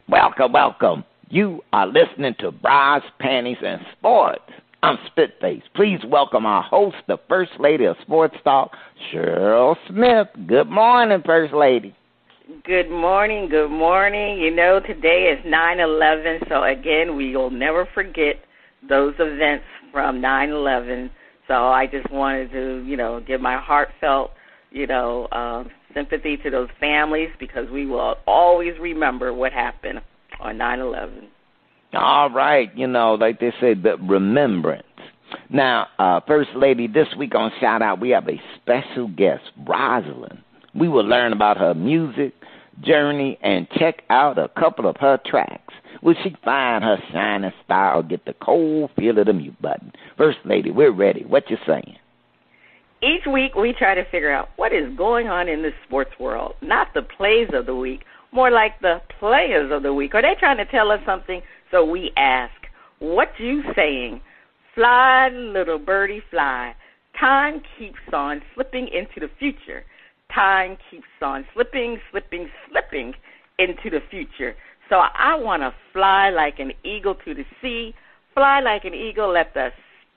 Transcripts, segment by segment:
Welcome, welcome. You are listening to Bras, Panties and Sports. I'm Spitface. Please welcome our host, the First Lady of Sports Talk, Cheryl Smith. Good morning, First Lady. Good morning, good morning. You know, today is 9/11, so again, we will never forget those events from 9/11. So I just wanted to, give my heartfelt, sympathy to those families because we will always remember what happened on 9/11. All right, like they say, the remembrance. Now, First Lady, this week on Shout Out, we have a special guest, Rosalind. We will learn about her music journey and check out a couple of her tracks. Will she find her shining star or get the cold feel of the mute button? First Lady, we're ready. What you saying? Each week we try to figure out what is going on in the sports world, not the plays of the week, more like the players of the week. Are they trying to tell us something? So we ask, what you saying? Fly, little birdie, fly. Time keeps on slipping into the future. Time keeps on slipping into the future. So I want to fly like an eagle to the sea, fly like an eagle, let the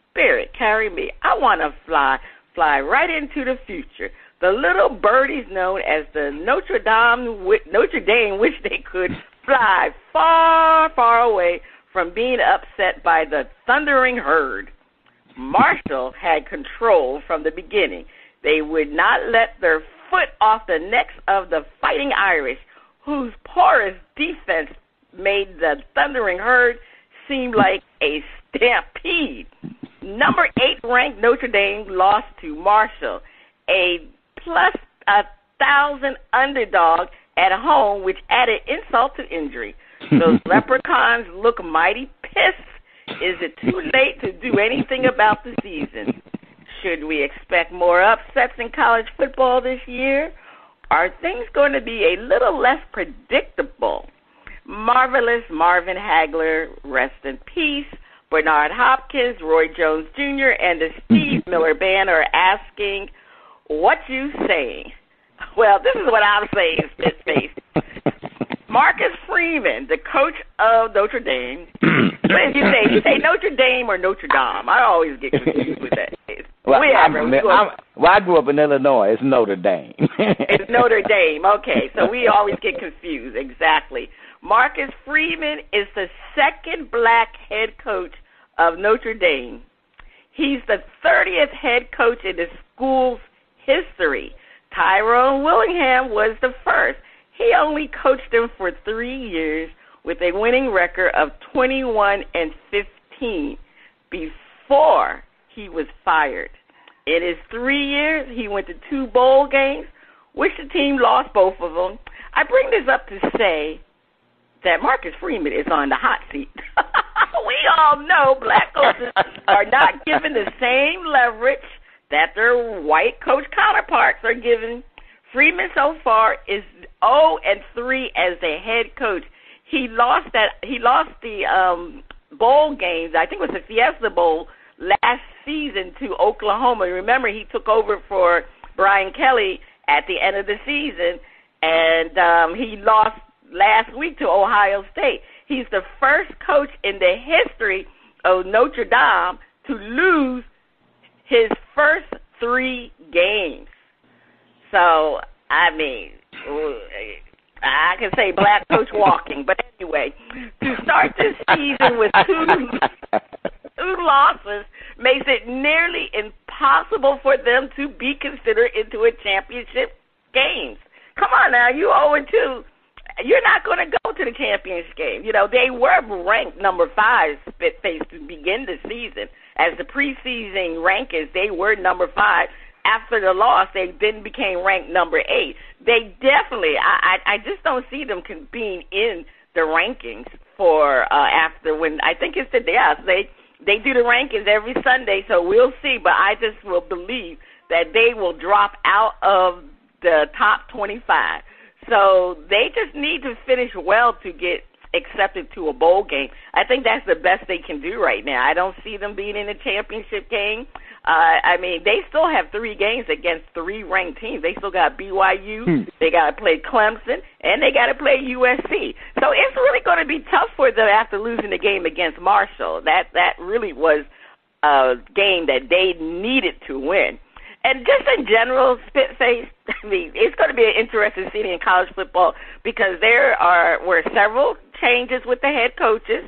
spirit carry me. I want to fly right into the future. The little birdies known as the Notre Dame wish they could fly far, far away from being upset by the thundering herd. Marshall had control from the beginning. They would not let their foot off the necks of the Fighting Irish, whose porous defense made the thundering herd seem like a stampede. Number 8 ranked Notre Dame lost to Marshall, a plus 1,000 underdog at home, which added insult to injury. Those leprechauns look mighty pissed. Is it too late to do anything about the season? Should we expect more upsets in college football this year? Are things going to be a little less predictable? Marvelous Marvin Hagler, rest in peace. Bernard Hopkins, Roy Jones Jr., and the Steve Miller Band are asking, what you saying? Well, this is what I'm saying, Spitface. Marcus Freeman, the coach of Notre Dame. What did you say? You say Notre Dame or Notre Dame? I always get confused with that. Well, I grew up in Illinois. It's Notre Dame. It's Notre Dame. Okay, so we always get confused. Exactly. Marcus Freeman is the second black head coach of Notre Dame. He's the 30th head coach in the school's history. Tyrone Willingham was the first. He only coached them for 3 years with a winning record of 21-15 before he was fired. In his 3 years, he went to 2 bowl games, which the team lost both of them. I bring this up to say that Marcus Freeman is on the hot seat. We all know black coaches are not given the same leverage that their white coach counterparts are given. Freeman so far is 0-3 as the head coach. He lost the bowl games. I think it was the Fiesta Bowl last season to Oklahoma. Remember, he took over for Brian Kelly at the end of the season, and he lost last week to Ohio State. He's the first coach in the history of Notre Dame to lose his first 3 games. So, I mean, I can say black coach walking. But anyway, to start this season with 2 losses makes it nearly impossible for them to be considered into a championship games. Come on now, you 0-2. You're not going to go to the championship game. They were ranked number 5, Spitface, to begin the season. As the preseason rankings, they were number 5. After the loss, they then became ranked number 8. They definitely, I just don't see them being in the rankings for after when, I think it's today. They do the rankings every Sunday, so we'll see. But I just will believe that they will drop out of the top 25. So they just need to finish well to get accepted to a bowl game. I think that's the best they can do right now. I don't see them being in a championship game. I mean, they still have 3 games against 3 ranked teams. They still got BYU, they got to play Clemson, and they got to play USC. So it's really going to be tough for them after losing the game against Marshall. That really was a game that they needed to win. And just in general, Spitface, I mean, it's going to be an interesting scene in college football because were several changes with the head coaches,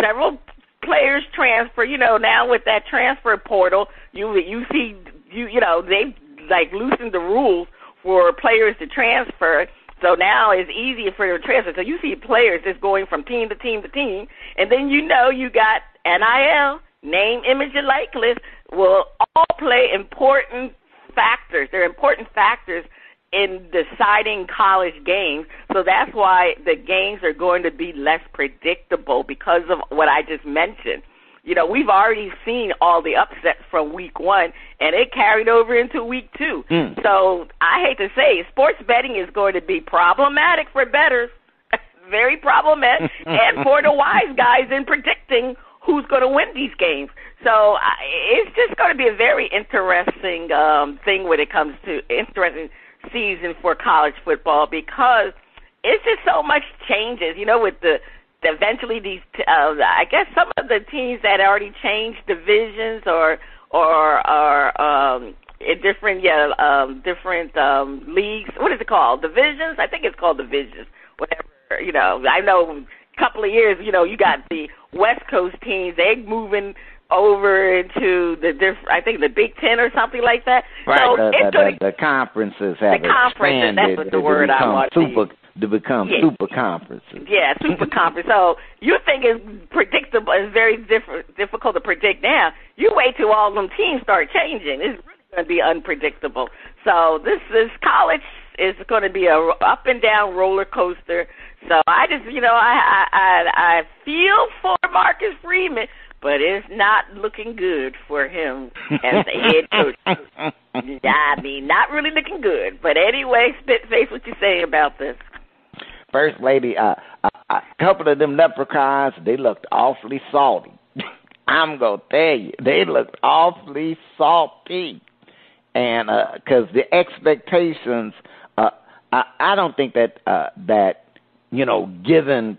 several players transfer. You know, now with that transfer portal, you see they've like loosened the rules for players to transfer. So now it's easier for them to transfer. So you see players just going from team to team to team, and then you got NIL, name, image, and likeness will all play important factors. They're important factors in deciding college games. So that's why the games are going to be less predictable because of what I just mentioned. You know, we've already seen all the upsets from week 1, and it carried over into week 2. So I hate to say it, sports betting is going to be problematic for bettors, very problematic, and for the wise guys in predicting who's going to win these games. So it's just going to be a very interesting thing when it comes to interesting season for college football because it's just so much changes. You know, with eventually these, I guess some of the teams that already changed divisions or different leagues. What is it called? Divisions? I think it's called divisions. Whatever. You know, I know a couple of years. You know, you got the West Coast teams. They're moving over into I think the Big Ten or something like that. Right. So the conferences have expanded. That's what the word I want to use. To become super conferences. Yeah, super conference. So you think it's predictable. It's very difficult to predict now. You wait till all them teams start changing. It's really going to be unpredictable. So this college is going to be a up and down roller coaster. So I just, I feel for Marcus Freeman, but it's not looking good for him as the head coach. I mean, not really looking good. But anyway, Spitface, what you say about this? First Lady, a couple of them leprechauns, they looked awfully salty. I'm going to tell you, they looked awfully salty. And because the expectations, I don't think that, given,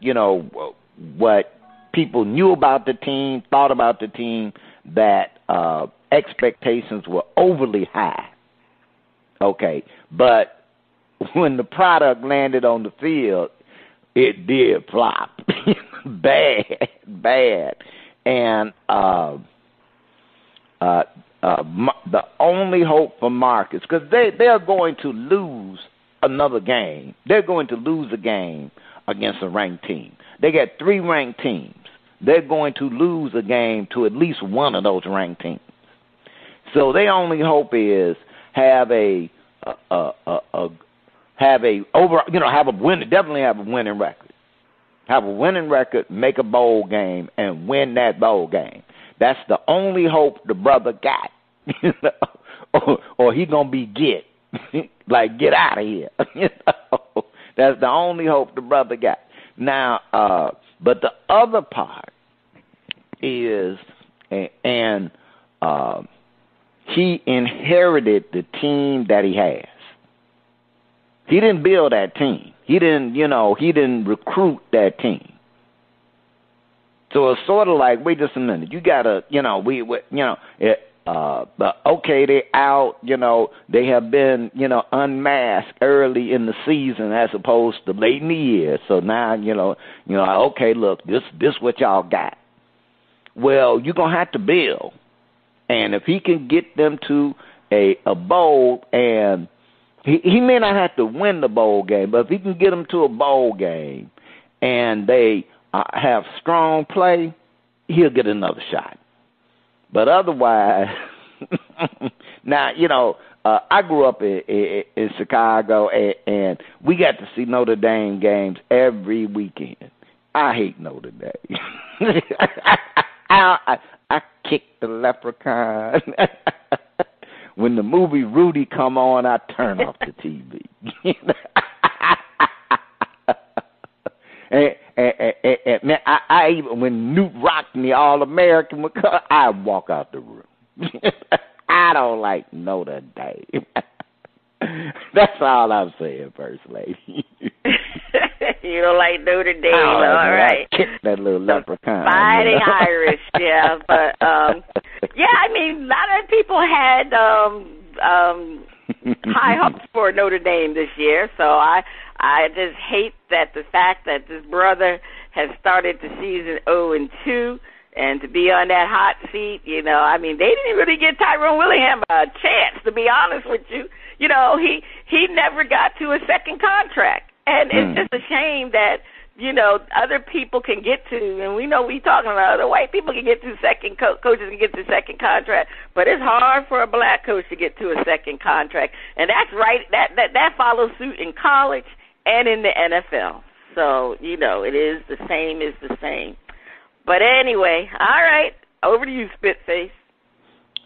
what people knew about the team, thought about the team, that expectations were overly high. Okay, but when the product landed on the field, it did flop. bad. And the only hope for Marcus, because they're going to lose another game. They're going to lose a game against a ranked team. They got 3 ranked teams. They're going to lose a game to at least one of those ranked teams. So their only hope is have a winning record. Have a winning record, make a bowl game, and win that bowl game. That's the only hope the brother got. or he gonna be get out of here. That's the only hope the brother got. Now, but the other part is, and he inherited the team that he has. He didn't build that team. He didn't recruit that team. So it's sort of like, wait just a minute, you gotta, okay, they out, they have been, unmasked early in the season as opposed to late in the year. So now, okay, look, this what y'all got. Well, you're gonna have to build, and if he can get them to a bowl, and he may not have to win the bowl game, but if he can get them to a bowl game, and they have strong play, he'll get another shot. But otherwise, now, I grew up in Chicago, and we got to see Notre Dame games every weekend. I hate Notre Dame. I kicked the leprechaun. When the movie Rudy come on, I turn off the TV. And man, I even when Newt Rockne, the All-American, would come, I walk out the room. I don't like Notre Dame. That's all I'm saying, First Lady. You don't like Notre Dame, all right. Kick that little leprechaun. Fighting Irish, yeah. But, yeah, I mean, a lot of people had high hopes for Notre Dame this year, so I just hate that the fact that this brother has started the season 0-2, and to be on that hot seat, you know, I mean, they didn't really give Tyrone Willingham a chance, to be honest with you. You know, he never got to a second contract, and it's just a shame that, you know, other people can get to, and we know we talking about other white people can get to second, coaches can get to second contract, but it's hard for a black coach to get to a second contract, and that's right, that follows suit in college and in the NFL. So, you know, it is the same is the same. But anyway, all right, over to you, Spitface.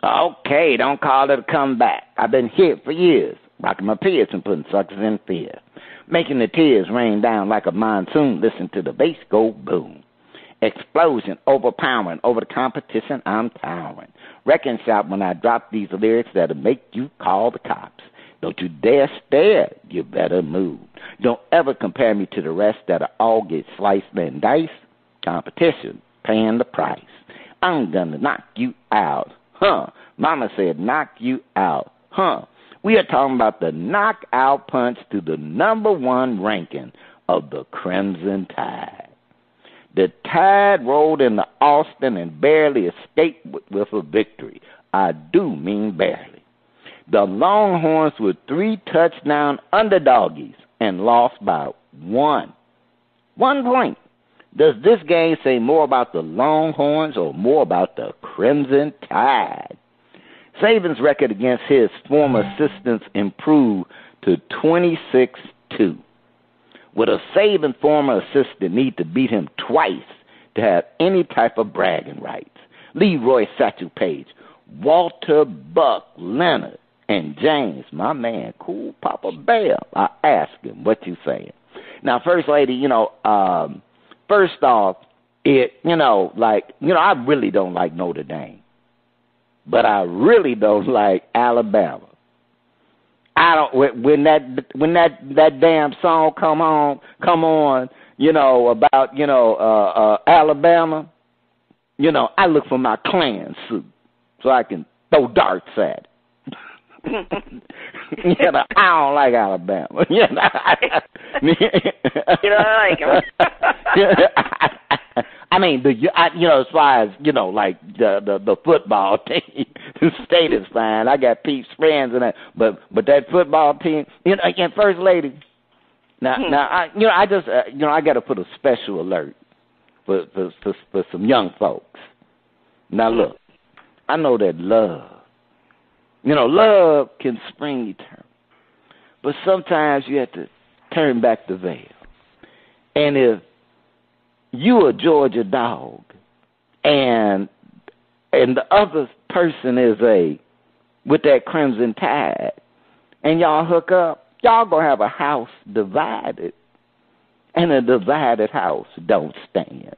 Okay, don't call it a comeback. I've been here for years, rocking my peers and putting suckers in fear. Making the tears rain down like a monsoon. Listen to the bass go boom. Explosion, overpowering. Over the competition, I'm towering. Wrecking shop when I drop these lyrics that'll make you call the cops. Don't you dare stare, you better move. Don't ever compare me to the rest that'll all get sliced and diced. Competition, paying the price. I'm gonna knock you out. Mama said knock you out. We are talking about the knockout punch to the #1 ranking of the Crimson Tide. The Tide rolled into Austin and barely escaped with a victory. I do mean barely. The Longhorns were 3 touchdown underdoggies and lost by 1 point. Does this game say more about the Longhorns or more about the Crimson Tide? Saban's record against his former assistants improved to 26-2. Would a Saban former assistant need to beat him twice to have any type of bragging rights? Leroy Satchel Paige, Walter Buck Leonard, and James, my man, Cool Papa Bear. I ask him, what you saying? Now, First Lady, you know, first off, I really don't like Notre Dame, but I really don't like Alabama. I don't when that damn song come on, you know, about Alabama, you know, I look for my Klan suit so I can throw darts at it. You know, I don't like Alabama. You know, you don't like him. I mean, as far as, you know, like the football team, the state is fine. I got Pete's friends and that, but that football team, you know, again, First Lady. Now, I got to put a special alert for some young folks. Now, look, I know that love. You know, love can spring eternal, but sometimes you have to turn back the veil. And if you a Georgia dog, and the other person is with that Crimson Tide, and y'all hook up, y'all gonna have a house divided, and a divided house don't stand.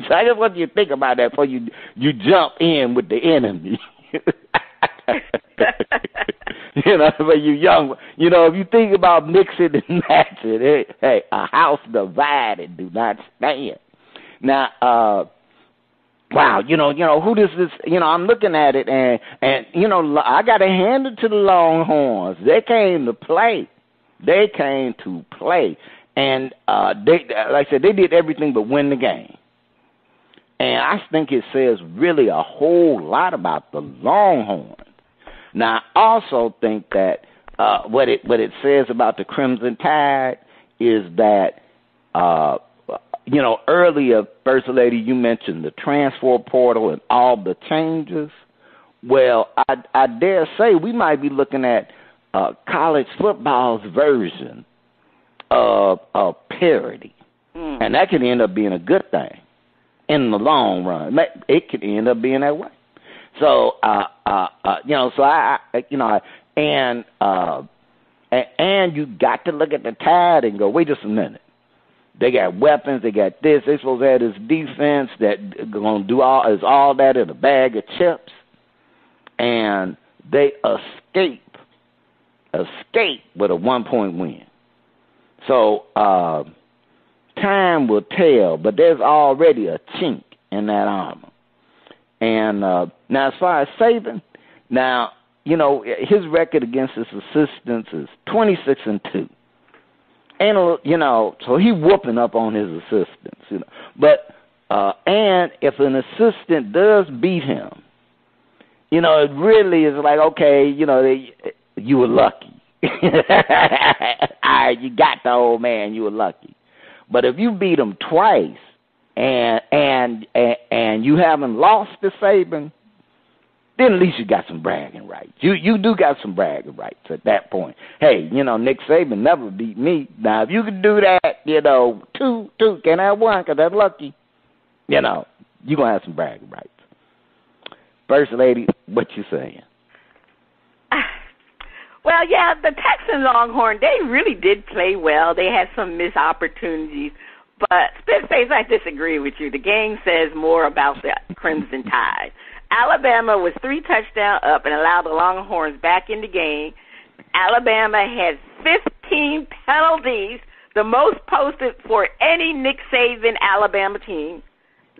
So I just want you to think about that before you jump in with the enemy. You know, when you're young, you know, if you think about mixing and matching, hey, a house divided do not stand. Now, wow, you know, who does this? You know, I'm looking at it, and you know, I got to hand it to the Longhorns. They came to play. And they, like I said, they did everything but win the game. And I think it says really a whole lot about the Longhorns. Now, I also think that what it says about the Crimson Tide is that, you know, earlier, First Lady, you mentioned the transfer portal and all the changes. Well, I dare say we might be looking at college football's version of parity. And that can end up being a good thing in the long run. It could end up being that way. So, you know, so and you got to look at the Tide and go, wait just a minute. They got weapons. They got this. They supposed to have this defense that going to do all that in a bag of chips. and they escape with a 1-point win. So time will tell, but there's already a chink in that armor. And now, as far as Saban, now, his record against his assistants is 26-2. And, so he whooping up on his assistants, But, and if an assistant does beat him, it really is like, okay, you were lucky. All right, you got the old man, you were lucky. But if you beat him twice and you haven't lost to Saban, then at least you got some bragging rights. You do got some bragging rights at that point. Hey, Nick Saban never beat me. Now, if you could do that, two, can't have one because that's lucky, you're going to have some bragging rights. First Lady, what you saying? Well, yeah, the Texan Longhorn, they really did play well. They had some missed opportunities. But, Spitface, I disagree with you. The game says more about the Crimson Tide. Alabama was 3 touchdowns up and allowed the Longhorns back in the game. Alabama had 15 penalties, the most posted for any Nick Saban Alabama team.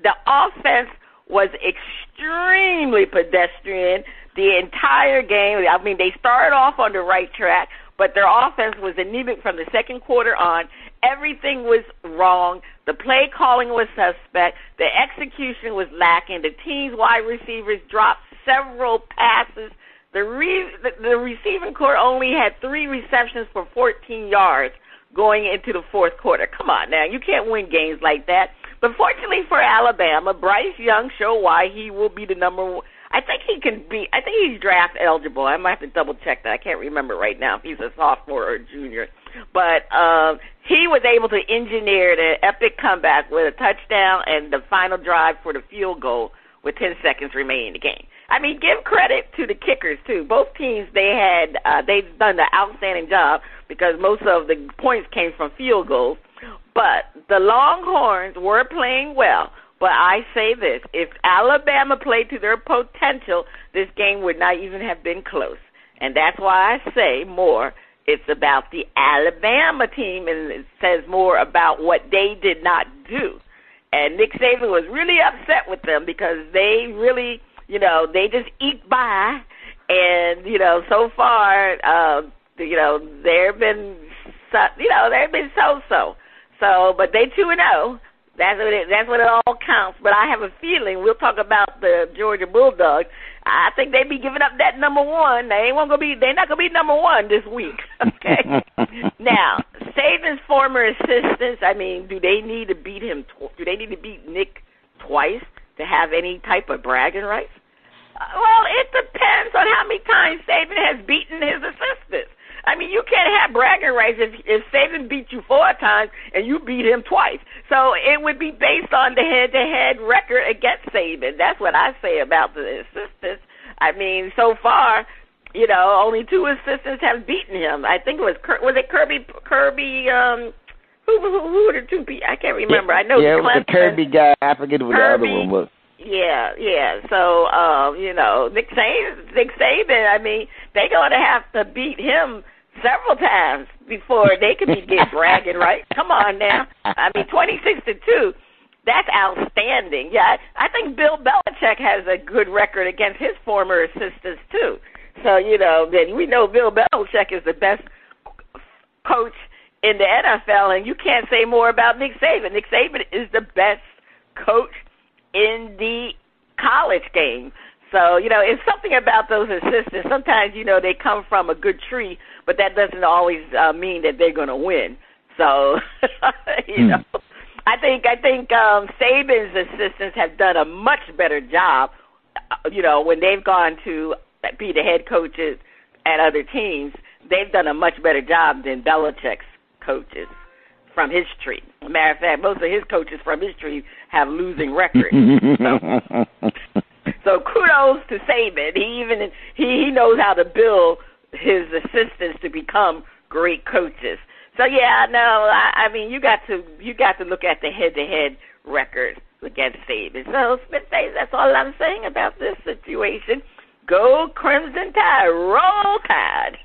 The offense was extremely pedestrian the entire game. I mean, they started off on the right track, but their offense was anemic from the second quarter on. Everything was wrong. The play calling was suspect. The execution was lacking. The team's wide receivers dropped several passes. The receiving corps only had 3 receptions for 14 yards going into the fourth quarter. Come on now. You can't win games like that. But fortunately for Alabama, Bryce Young showed why he will be the number one. I think he's draft eligible. I might have to double check that. I can't remember right now if he's a sophomore or a junior. But he was able to engineer the epic comeback with a touchdown and the final drive for the field goal with 10 seconds remaining in the game. I mean, give credit to the kickers too. Both teams, they've done an outstanding job because most of the points came from field goals. But the Longhorns were playing well. But I say this, if Alabama played to their potential, this game would not even have been close. And that's why I say more, it's about the Alabama team, and it says more about what they did not do. And Nick Saban was really upset with them because they really, they just eked by. And, so far, they've been so-so. So, but they 2-0. That's what it all counts. But I have a feeling we'll talk about the Georgia Bulldogs. I think they be giving up that number 1. They're not gonna be number 1 this week. Okay. Now, Saban's former assistants. I mean, do they need to beat him? Do they need to beat Nick twice to have any type of bragging rights? Well, it depends on how many times Saban has beaten his assistants. I mean, you can't have bragging rights if Saban beat you 4 times and you beat him twice. So it would be based on the head-to-head record against Saban. That's what I say about the assistants. I mean, so far, only 2 assistants have beaten him. I think it was Kirby? Who were the 2 people? I can't remember. I know. Yeah, it was the Kirby guy. I forget what the other one was. Yeah. So, Nick Saban, I mean, they're going to have to beat him several times before they can get bragging, right? Come on now. I mean, 26-2, that's outstanding. Yeah, I think Bill Belichick has a good record against his former assistants, too. So, then we know Bill Belichick is the best coach in the NFL, and you can't say more about Nick Saban. Nick Saban is the best coach in the college game. So, it's something about those assistants. Sometimes, they come from a good tree, but that doesn't always mean that they're going to win. So, I think Saban's assistants have done a much better job, when they've gone to be the head coaches at other teams. They've done a much better job than Belichick's coaches from his tree. As a matter of fact, most of his coaches from his tree have losing records. So kudos to Saban. He knows how to build his assistants to become great coaches. So yeah, no, I mean you got to look at the head-to-head record against Saban. So Smith says that's all I'm saying about this situation. Go Crimson Tide, roll Tide.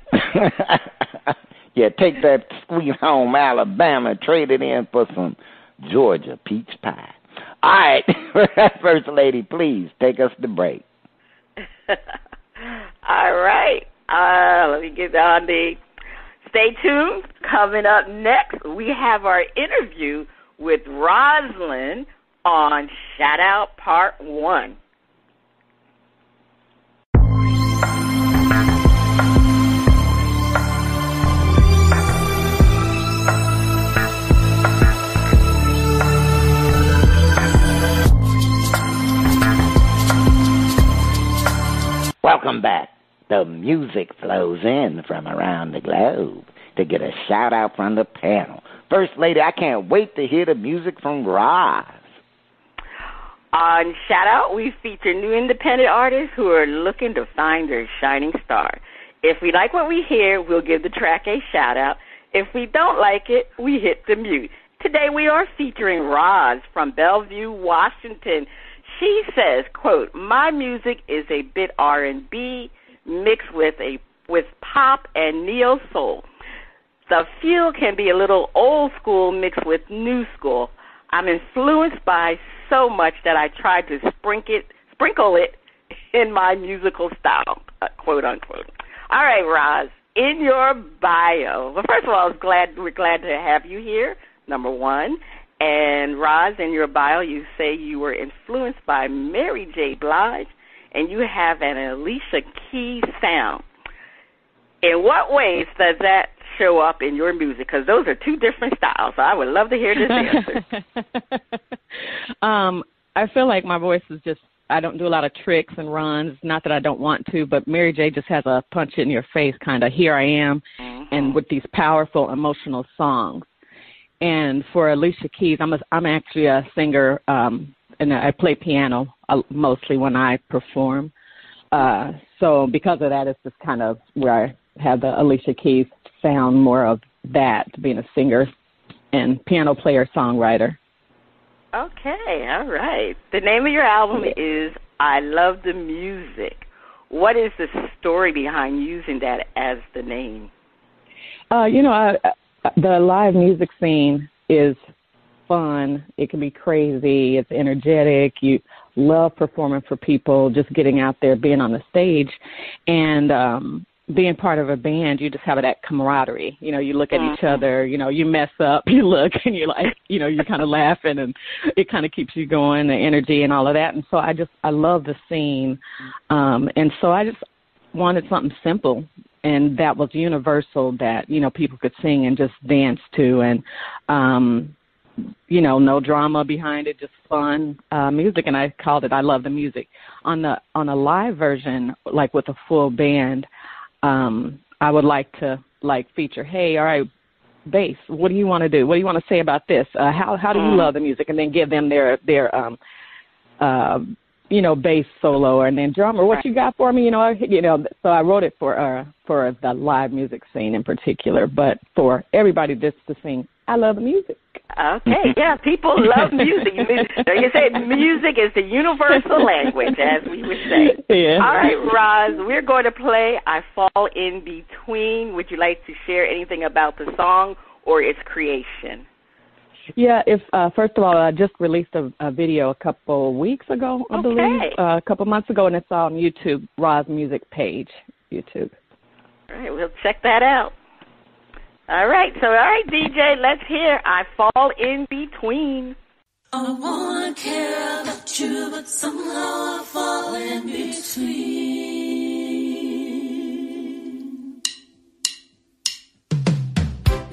Yeah, take that Sweet Home Alabama, trade it in for some Georgia peach pie. All right, First Lady, please take us to break. All right. Let me get on the... Stay tuned. Coming up next, we have our interview with Rosalind on Shout Out Part 1. Welcome back. The music flows in from around the globe to get a shout-out from the panel. First Lady, I can't wait to hear the music from Roz. On Shout Out, we feature new independent artists who are looking to find their shining star. If we like what we hear, we'll give the track a shout-out. If we don't like it, we hit the mute. Today we are featuring Roz from Bellevue, Washington. She says, quote, "My music is a bit R&B mixed with pop and neo-soul. The feel can be a little old school mixed with new school. I'm influenced by so much that I try to sprinkle it in my musical style," quote unquote. All right, Roz, in your bio, well, first of all, we're glad to have you here, number one. And Roz, in your bio, you say you were influenced by Mary J. Blige, and you have an Alicia Keys sound. In what ways does that show up in your music? Because those are two different styles. So I would love to hear this answer. I feel like my voice is just, I don't do a lot of tricks and runs. Not that I don't want to, but Mary J. just has a punch in your face kind of, here I am, and with these powerful, emotional songs. And for Alicia Keys, I'm actually a singer, and I play piano mostly when I perform. So because of that, it's just kind of where I have the Alicia Keys sound, more of that, being a singer and piano player, songwriter. Okay, all right. The name of your album is I Love the Music. What is the story behind using that as the name? The live music scene is fun. It can be crazy. It's energetic. You love performing for people, just getting out there, being on the stage, and being part of a band. You just have that camaraderie. You look at each other, you mess up, you look, and you're like, you're kind of laughing, and it kind of keeps you going, the energy and all of that. And so I love the scene. And so I just wanted something simple and that was universal, that, people could sing and just dance to, and, no drama behind it, just fun music. And I called it I Love the Music. On a live version, like with a full band, I would like to feature, hey, all right, bass, what do you want to do? What do you want to say about this? How do you love the music? And then give them their bass solo, and then drummer, what you got for me? So I wrote it for the live music scene in particular, but for everybody just to sing, I love the music. Okay, yeah, people love music. You say music is the universal language, as we would say. Yeah. All right, Roz, we're going to play I Fall in Between. Would you like to share anything about the song or its creation? Yeah, first of all, I just released a video a couple weeks ago, I believe, a couple months ago, and it's on YouTube, Roz Music page, YouTube. All right, we'll check that out. All right, DJ, let's hear I Fall in Between. I wanna care about you, but somehow I fall in between.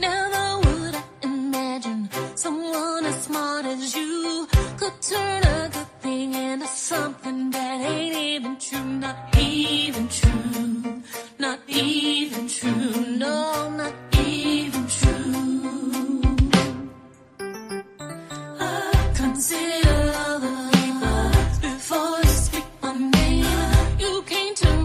Never would I imagine someone as smart as you could turn a good thing into something that ain't even true, not even true, not even true, no, not even true. I consider all the people before you speak my name. You came to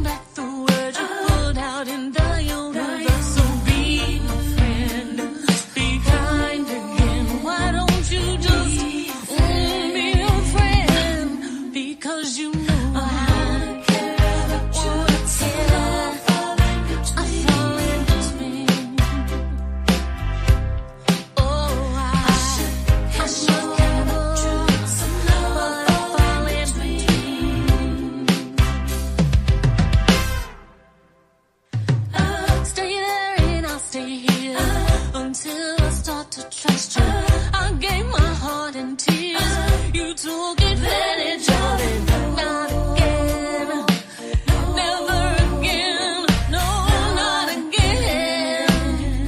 took advantage of it. Not again. Never again. No, not again.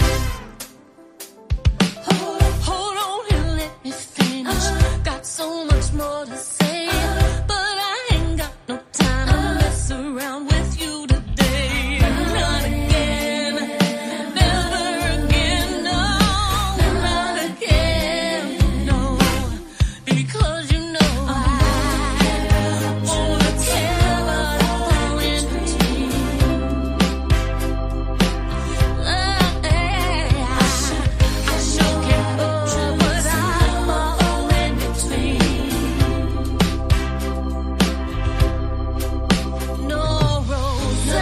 Hold on and let me finish. Got so much more to say, but I ain't got no time to mess around with you today. Not again. Never again. No, not again. No, because you know I wanna tell what I fall in between. I sure can't love what I fall in between. No roses,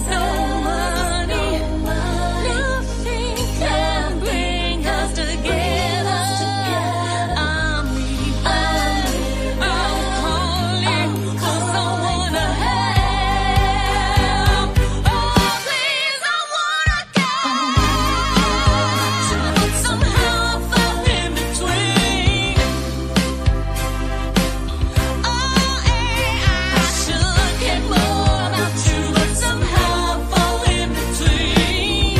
no money, nothing can bring us together. I'm leaving, I'm calling for someone to help. Oh, please, I wanna go, but somehow I fall in between. Oh, I should get more about you, but somehow I fall in between.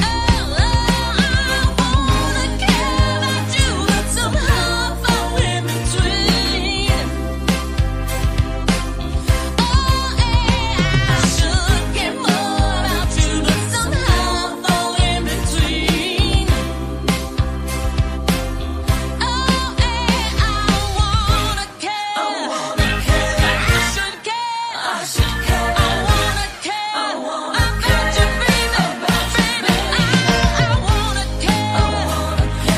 I wanna care about you, but somehow I fall in between. I should get more about you, but somehow I fall in between. I wanna care. I should care. I wanna care. About you, baby. I wanna care.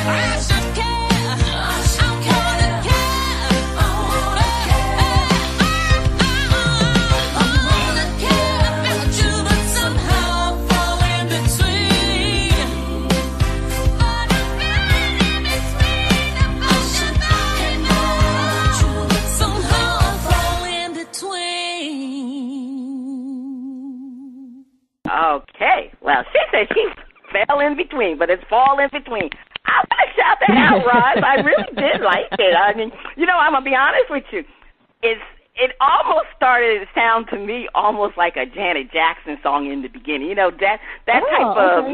I should care. I wanna care. I wanna care about you, but somehow I fall in between. Somehow I fall in between. Okay. Well, she said she fell in between, but it's fall in between. I want to shout that out, Roz. I really did like it. I mean, I'm going to be honest with you. It almost started to sound to me almost like a Janet Jackson song in the beginning. That type of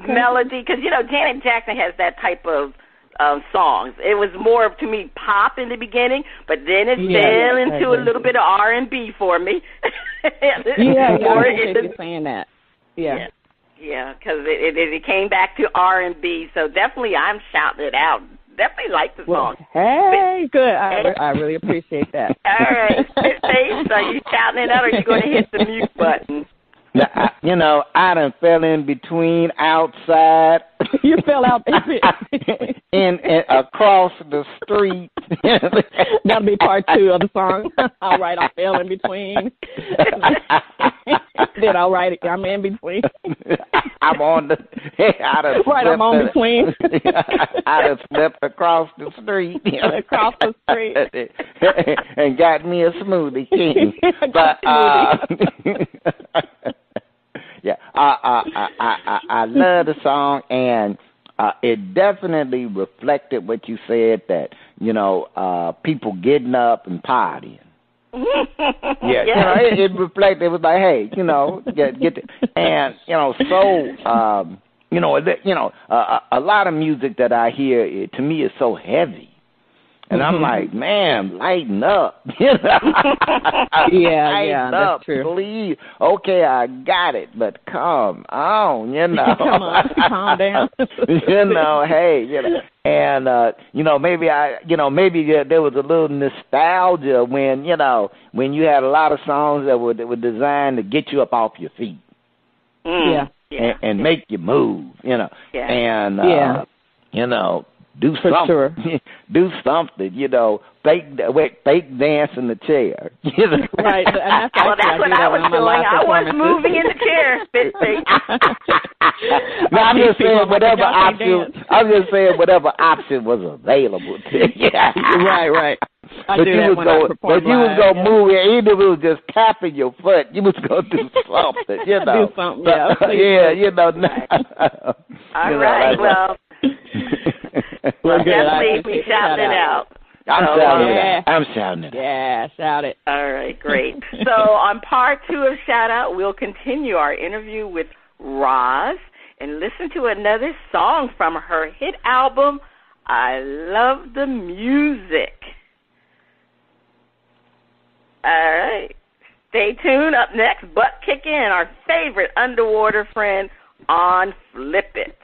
melody, because, Janet Jackson has that type of songs. It was more to me pop in the beginning, but then it fell into a little bit of R&B for me. I appreciate you saying that. Yeah. Yeah, because it came back to R&B, so definitely I'm shouting it out. Definitely like the song. Hey, good. I really appreciate that. All right. So you shouting it out, or you going to hit the mute button? I done fell in between outside. You fell out and across the street. That'll be part 2 of the song. All right, I fell in between. Then all right, I'm in between. I'm on the. I'm on between. I done slipped across the street. Across the street. And got me a smoothie king. But yeah, I love the song, and it definitely reflected what you said, that people getting up and partying. It reflected. It was like, hey, get the, and a lot of music that I hear, to me, is so heavy. And I'm like, man, lighten up. That's true. Please. Okay, I got it, but come on, Come on, calm down. Hey, and maybe there was a little nostalgia when you had a lot of songs that were designed to get you up off your feet. And make you move, do for something. Sure. Do something, fake dance in the chair. Right. And that's what I was doing. I was moving in the chair. No, I'm just saying whatever option was available to you. Right. But you was gonna move it, even if it was just tapping your foot, you was gonna do something, Do something, All right, well. Well, good. Definitely be shouting it out. I'm shouting it out. I'm shouting it out. Yeah, shout it. All right, great. So on part 2 of Shout Out, we'll continue our interview with Roz and listen to another song from her hit album, I Love the Music. All right. Stay tuned. Up next, Butt Kick In, our favorite underwater friend on Flip It.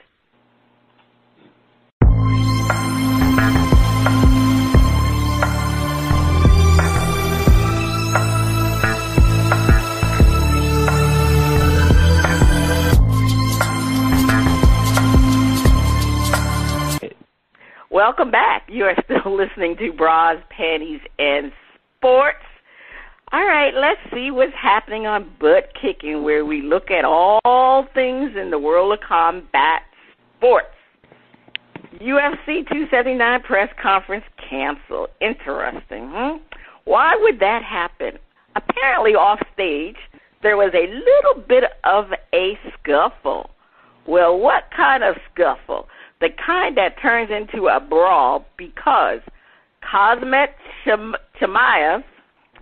Welcome back. You are still listening to Bras, Panties, and Sports. All right, let's see what's happening on Butt Kicking, where we look at all things in the world of combat sports. UFC 279 press conference canceled. Interesting, huh? Why would that happen? Apparently, off stage, there was a little bit of a scuffle. Well, what kind of scuffle? The kind that turns into a brawl because Kazmet Chimaev,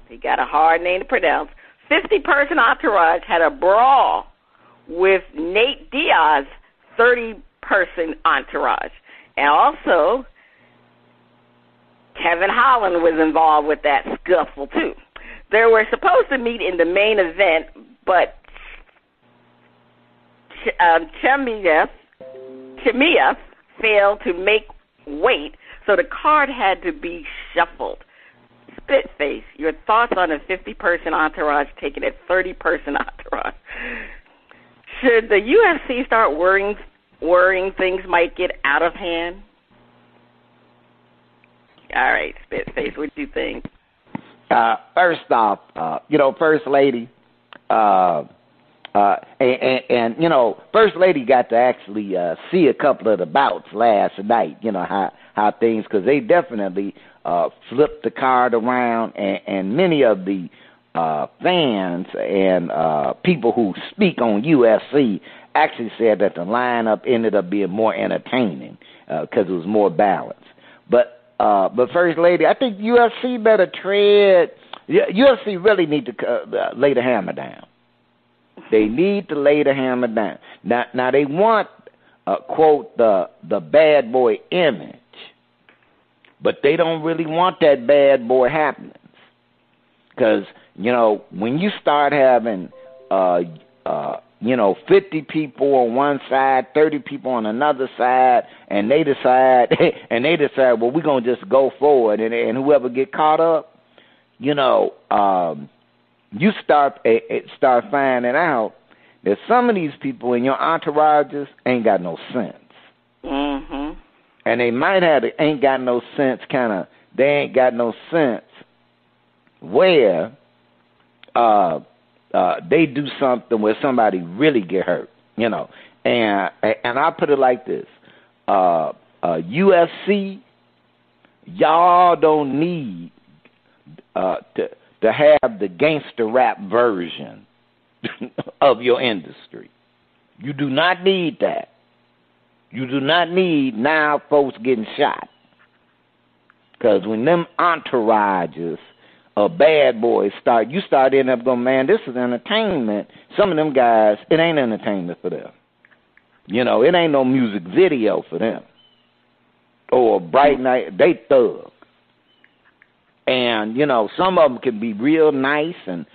he got a hard name to pronounce, 50-person entourage had a brawl with Nate Diaz's 30-person entourage. And also, Kevin Holland was involved with that scuffle, too. They were supposed to meet in the main event, but Chimaev failed to make weight, so the card had to be shuffled. Spitface, your thoughts on a 50-person entourage taking a 30-person entourage? Should the UFC start worrying things might get out of hand? All right, Spitface, what do you think? First off, First Lady, and First Lady got to actually see a couple of the bouts last night, how things, because they definitely flipped the card around, and many of the fans and people who speak on UFC actually said that the lineup ended up being more entertaining because it was more balanced. But First Lady, I think UFC better tread. UFC really need to lay the hammer down. They need to lay the hammer down. Now they want, quote, the bad boy image, but they don't really want that bad boy happenings. Because, when you start having, 50 people on one side, 30 people on another side, and they decide, well, we're going to just go forward, and whoever get caught up, you start finding out that some of these people in your entourages ain't got no sense. Mm-hmm. And they might have ain't got no sense they ain't got no sense where they do something where somebody really get hurt, And I put it like this. UFC, y'all don't need to have the gangster rap version of your industry. You do not need that. You do not need now folks getting shot. Because when them entourages of bad boys you start ending up going, man, this is entertainment. Some of them guys, it ain't entertainment for them. It ain't no music video for them. Or a bright night, they thug. And, some of them can be real nice and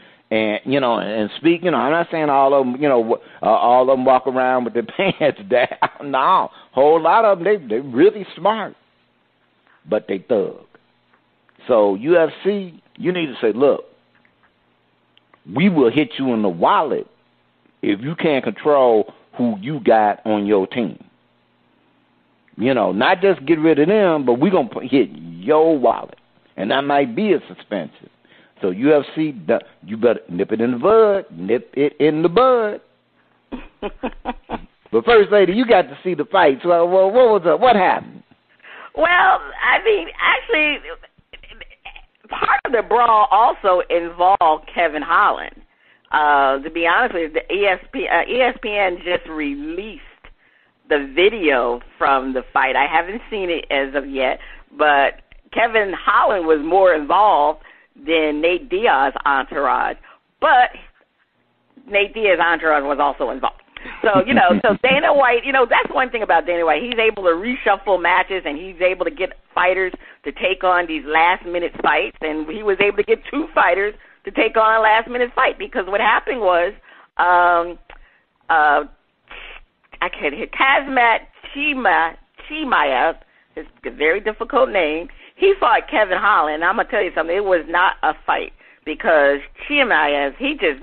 speak, I'm not saying all of them, all of them walk around with their pants down. No, a whole lot of them, they really smart, but they thug. So UFC, you need to say, look, we will hit you in the wallet if you can't control who you got on your team. Not just get rid of them, but we're going to hit your wallet. And that might be a suspension. So UFC, you better nip it in the bud. Nip it in the bud. But First Lady, you got to see the fight. So what was up? What happened? Well, actually, part of the brawl also involved Kevin Holland. To be honest with you, the ESPN just released the video from the fight. I haven't seen it as of yet, but Kevin Holland was more involved than Nate Diaz's entourage. But Nate Diaz's entourage was also involved. So, so Dana White, that's one thing about Dana White. He's able to reshuffle matches, and he's able to get fighters to take on these last-minute fights. And he was able to get 2 fighters to take on a last-minute fight, because what happened was Kazmat Chimaev, it's a very difficult name, he fought Kevin Holland. I'm going to tell you something. It was not a fight, because Chimaev, he just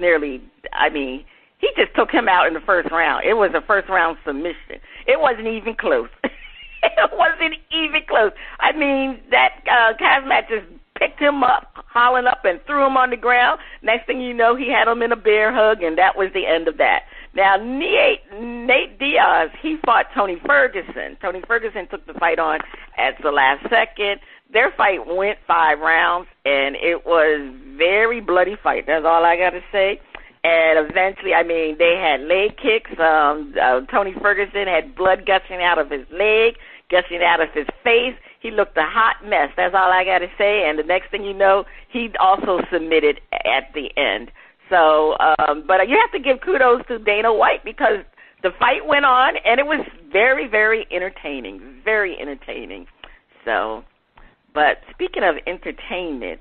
took him out in the first round. It was a first-round submission. It wasn't even close. It wasn't even close. I mean, that Kazmat just picked him up, Holland up, and threw him on the ground. Next thing you know, he had him in a bear hug, and that was the end of that. Now, Nate Diaz, he fought Tony Ferguson. Tony Ferguson took the fight on at the last second. Their fight went 5 rounds, and it was very bloody fight. That's all I got to say. And eventually, they had leg kicks. Tony Ferguson had blood gushing out of his leg, gushing out of his face. He looked a hot mess. That's all I got to say. And the next thing you know, he also submitted at the end. So, but you have to give kudos to Dana White, because the fight went on, and it was very, very entertaining. Very entertaining. So, but speaking of entertainment,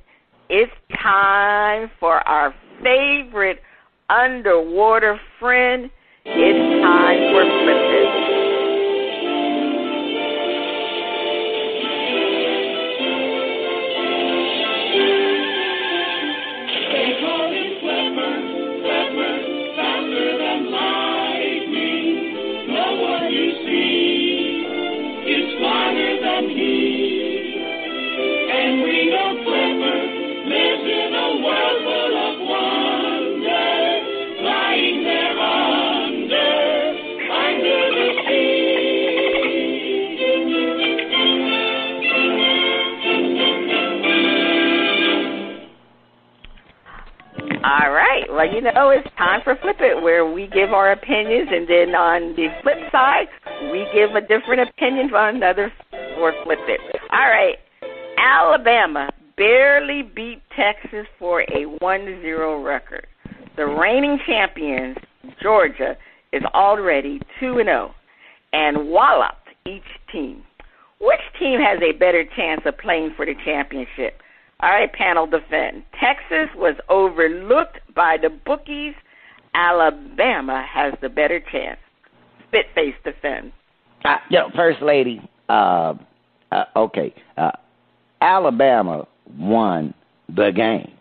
it's time for our favorite underwater friend. It's time for Flip It. All right. Well, it's time for Flip It, where we give our opinions, and then on the flip side, we give a different opinion on another for Flip It. All right. Alabama barely beat Texas for a 1-0 record. The reigning champions, Georgia, is already 2-0 and walloped each team. Which team has a better chance of playing for the championship? All right, panel, defend. Texas was overlooked by the bookies. Alabama has the better chance. Spitface, defend. First Lady, okay. Alabama won the game.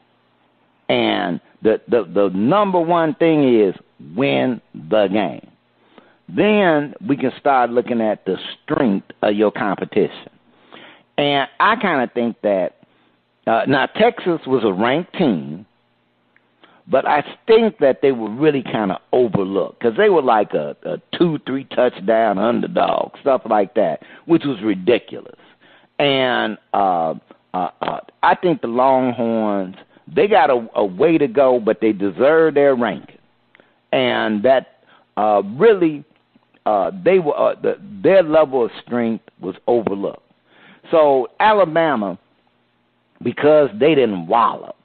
And the number one thing is win the game. Then we can start looking at the strength of your competition. And I kind of think that now, Texas was a ranked team, but I think that they were really kind of overlooked, because they were like a 2-3 touchdown underdog, stuff like that, which was ridiculous. And I think the Longhorns, they got a way to go, but they deserve their ranking. And that really, they were their level of strength was overlooked. So Alabama, because they didn't wallop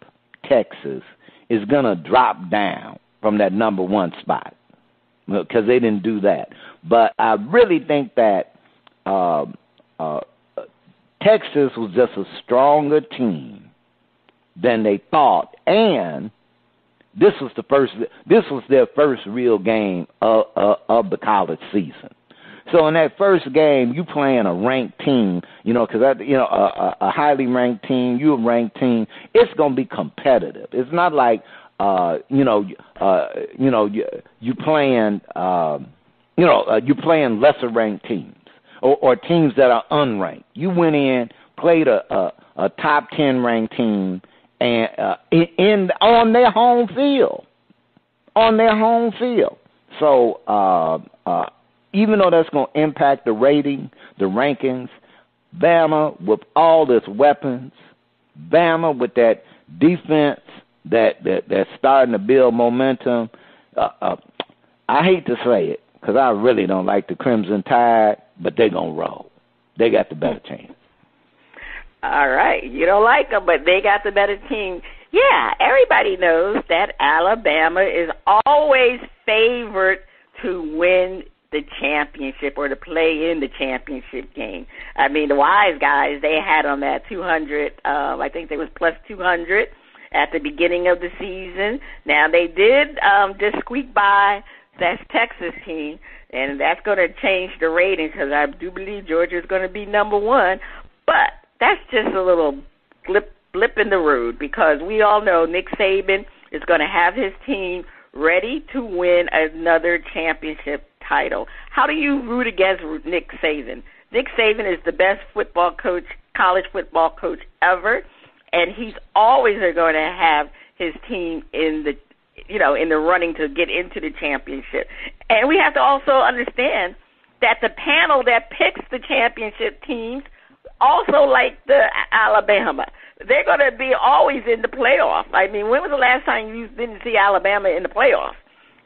Texas, is going to drop down from that number 1 spot, because they didn't do that. But I really think that Texas was just a stronger team than they thought, and this was their first real game of the college season. So in that first game, you playing a ranked team, because a highly ranked team, you a ranked team. It's gonna be competitive. It's not like you playing you playing lesser ranked teams or teams that are unranked. You went in, played a top 10 ranked team, and on their home field. So even though that's going to impact the rating, the rankings, Bama with all its weapons, Bama with that defense that's starting to build momentum. I hate to say it, because I really don't like the Crimson Tide, but they're going to roll. They got the better team. All right. You don't like them, but they got the better team. Yeah, everybody knows that Alabama is always favored to win the championship or to play in the championship game. I mean, the wise guys, they had them at 200. I think they was plus 200 at the beginning of the season. Now, they did just squeak by that Texas team, and that's going to change the ratings because I do believe Georgia is going to be number one. But that's just a little blip in the road because we all know Nick Saban is going to have his team ready to win another championship title. How do you root against Nick Saban? Nick Saban is the best football coach, college football coach ever, and he's always going to have his team in the running to get into the championship. And we have to also understand that the panel that picks the championship teams also like the Alabama. They're going to be always in the playoffs. I mean, when was the last time you didn't see Alabama in the playoffs?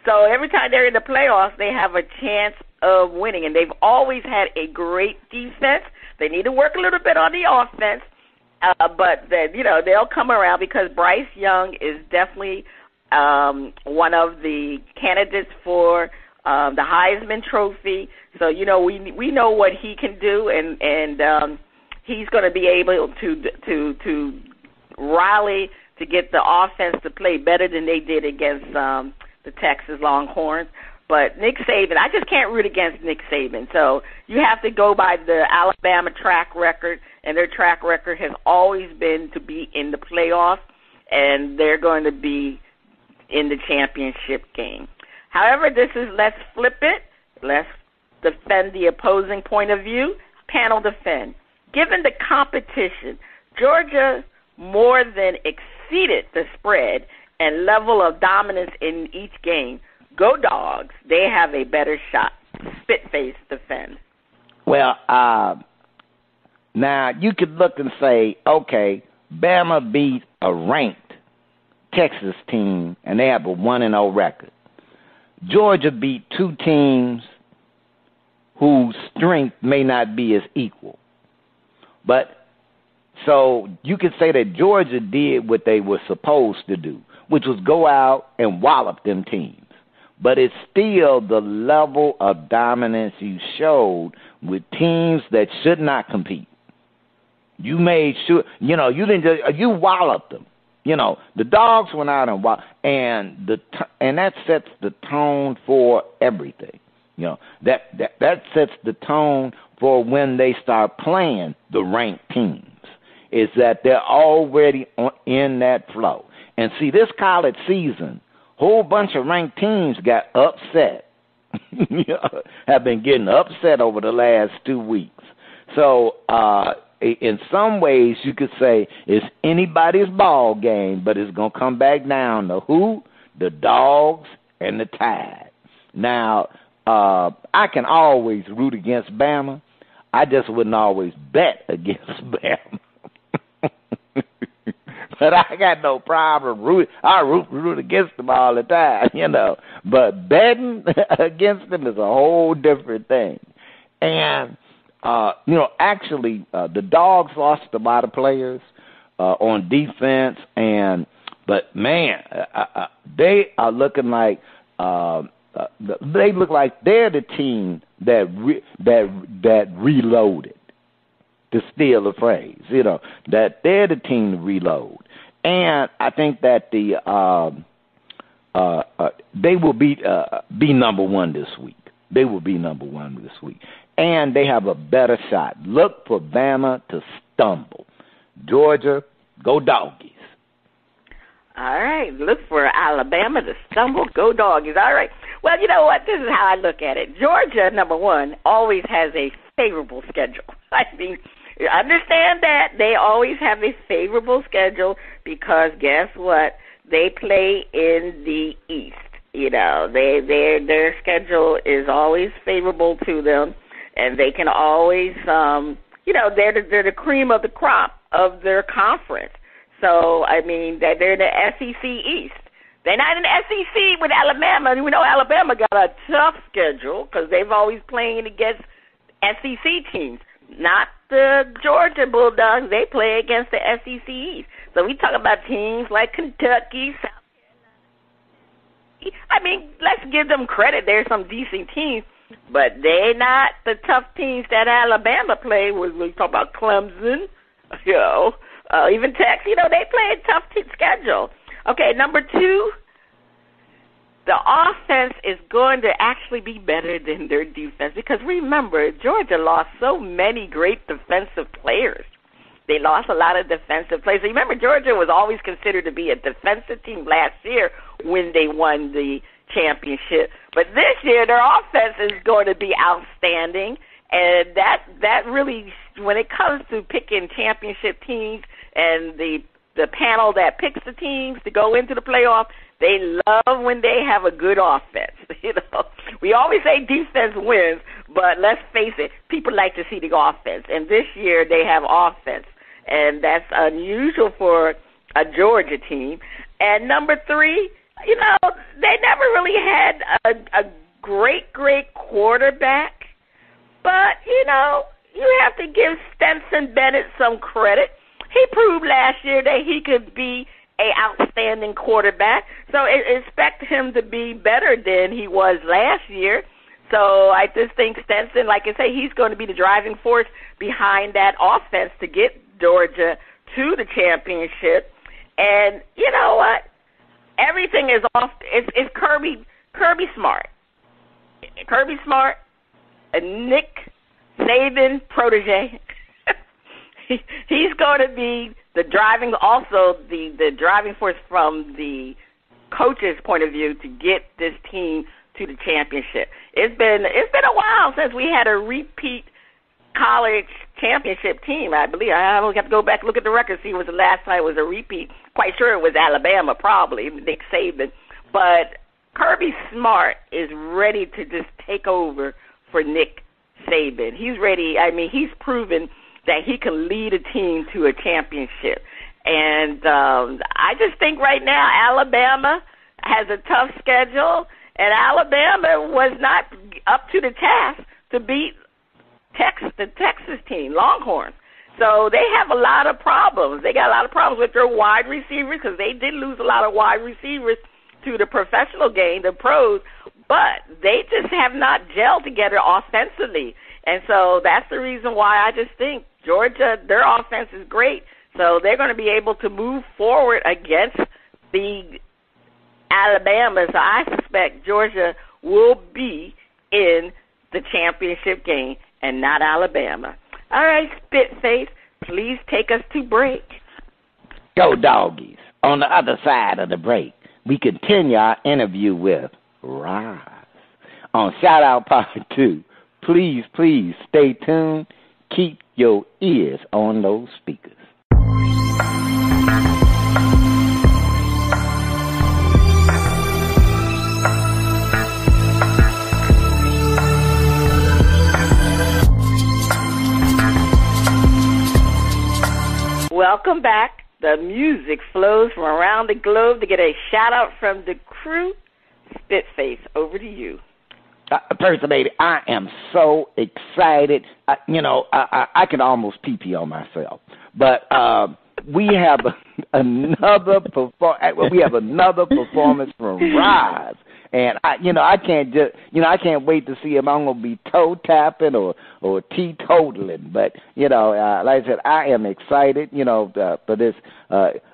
So every time they're in the playoffs, they have a chance of winning, and they've always had a great defense. They need to work a little bit on the offense, but they'll come around because Bryce Young is definitely one of the candidates for the Heisman Trophy. So we know what he can do, and he's going to be able to rally to get the offense to play better than they did against the Texas Longhorns. But Nick Saban, I just can't root against Nick Saban. So you have to go by the Alabama track record, and their track record has always been to be in the playoffs, and they're going to be in the championship game. However, let's flip it. Let's defend the opposing point of view. Panel defend. Given the competition, Georgia more than exceeded the spread and level of dominance in each game. Go Dogs. They have a better shot. Spit-face defend. Well, now you could look and say, okay, Bama beat a ranked Texas team, and they have a 1-0 record. Georgia beat two teams whose strength may not be as equal. But so you could say that Georgia did what they were supposed to do, which was go out and wallop them teams. But it's still the level of dominance you showed with teams that should not compete. You made sure, you didn't just, you walloped them. The Dogs went out and walloped, and that sets the tone for everything. That sets the tone for when they start playing the ranked teams, is that they're already in that flow. And see, this college season, whole bunch of ranked teams got upset, have been getting upset over the last 2 weeks. So in some ways you could say it's anybody's ball game, but it's going to come back down to who? The Dogs and the Tide. Now, I can always root against Bama. I just wouldn't always bet against Bama. But I got no problem rooting. I root against them all the time, But betting against them is a whole different thing. And, actually, the Dogs lost a lot of players on defense. But, man, they are looking like they look like they're the team that reloaded, to steal a phrase, that they're the team to reload. And I think that they will be number one this week. They will be number one this week. And they have a better shot. Look for Bama to stumble. Georgia, go Doggies. All right. Look for Alabama to stumble. Go Doggies. All right. Well, you know what? This is how I look at it. Georgia, number one, always has a favorable schedule. I mean, understand that they always have a favorable schedule because guess what? They play in the East. Their schedule is always favorable to them, and they can always, they're the cream of the crop of their conference. So, I mean, they're the SEC East. They're not in the SEC with Alabama. We know Alabama got a tough schedule because they've always playing against SEC teams. Not the Georgia Bulldogs. They play against the SEC East. So we talk about teams like Kentucky, South Carolina. I mean, let's give them credit. There's some decent teams, but they're not the tough teams that Alabama play. We talk about Clemson, even Texas. They play a tough schedule. Okay, number 2, the offense is going to actually be better than their defense because remember, Georgia lost so many great defensive players. They lost a lot of defensive players. Remember, Georgia was always considered to be a defensive team last year when they won the championship. But this year, their offense is going to be outstanding, and that really, when it comes to picking championship teams and the panel that picks the teams to go into the playoff, they love when they have a good offense. We always say defense wins, but let's face it, people like to see the offense. And this year they have offense, and that's unusual for a Georgia team. And number 3, they never really had a great quarterback, but you have to give Stetson Bennett some credit. He proved last year that he could be an outstanding quarterback. So expect him to be better than he was last year. So I just think Stetson, like I say, he's going to be the driving force behind that offense to get Georgia to the championship. And you know what? Everything is off. It's Kirby Smart. Kirby Smart, a Nick Saban protege. He's going to be the driving force from the coach's point of view to get this team to the championship. It's been a while since we had a repeat college championship team, I believe. I don't have to go back and look at the record, see when was the last time it was a repeat. Quite sure it was Alabama, probably, Nick Saban. But Kirby Smart is ready to just take over for Nick Saban. He's ready. I mean, he's proven that he can lead a team to a championship. And I just think right now Alabama has a tough schedule, and Alabama was not up to the task to beat the Texas team, Longhorns. So they have a lot of problems. They got a lot of problems with their wide receivers because they did lose a lot of wide receivers to the professional game, the pros, but they just have not gelled together offensively. And so that's the reason why I just think Georgia, their offense is great, so they're going to be able to move forward against the Alabama. So I suspect Georgia will be in the championship game and not Alabama. All right, Spitface, please take us to break. Go Doggies. On the other side of the break, we continue our interview with Roz on Shout Out Part 2. Please stay tuned. Keep your ears on those speakers. Welcome back. The music flows from around the globe to get a shout-out from the crew. Spitface, over to you. First lady, I am so excited. I can almost pee on myself. But we have another performance from Roz. And I can't wait to see if I'm gonna be toe tapping or teetotaling. But like I said, I am excited. For this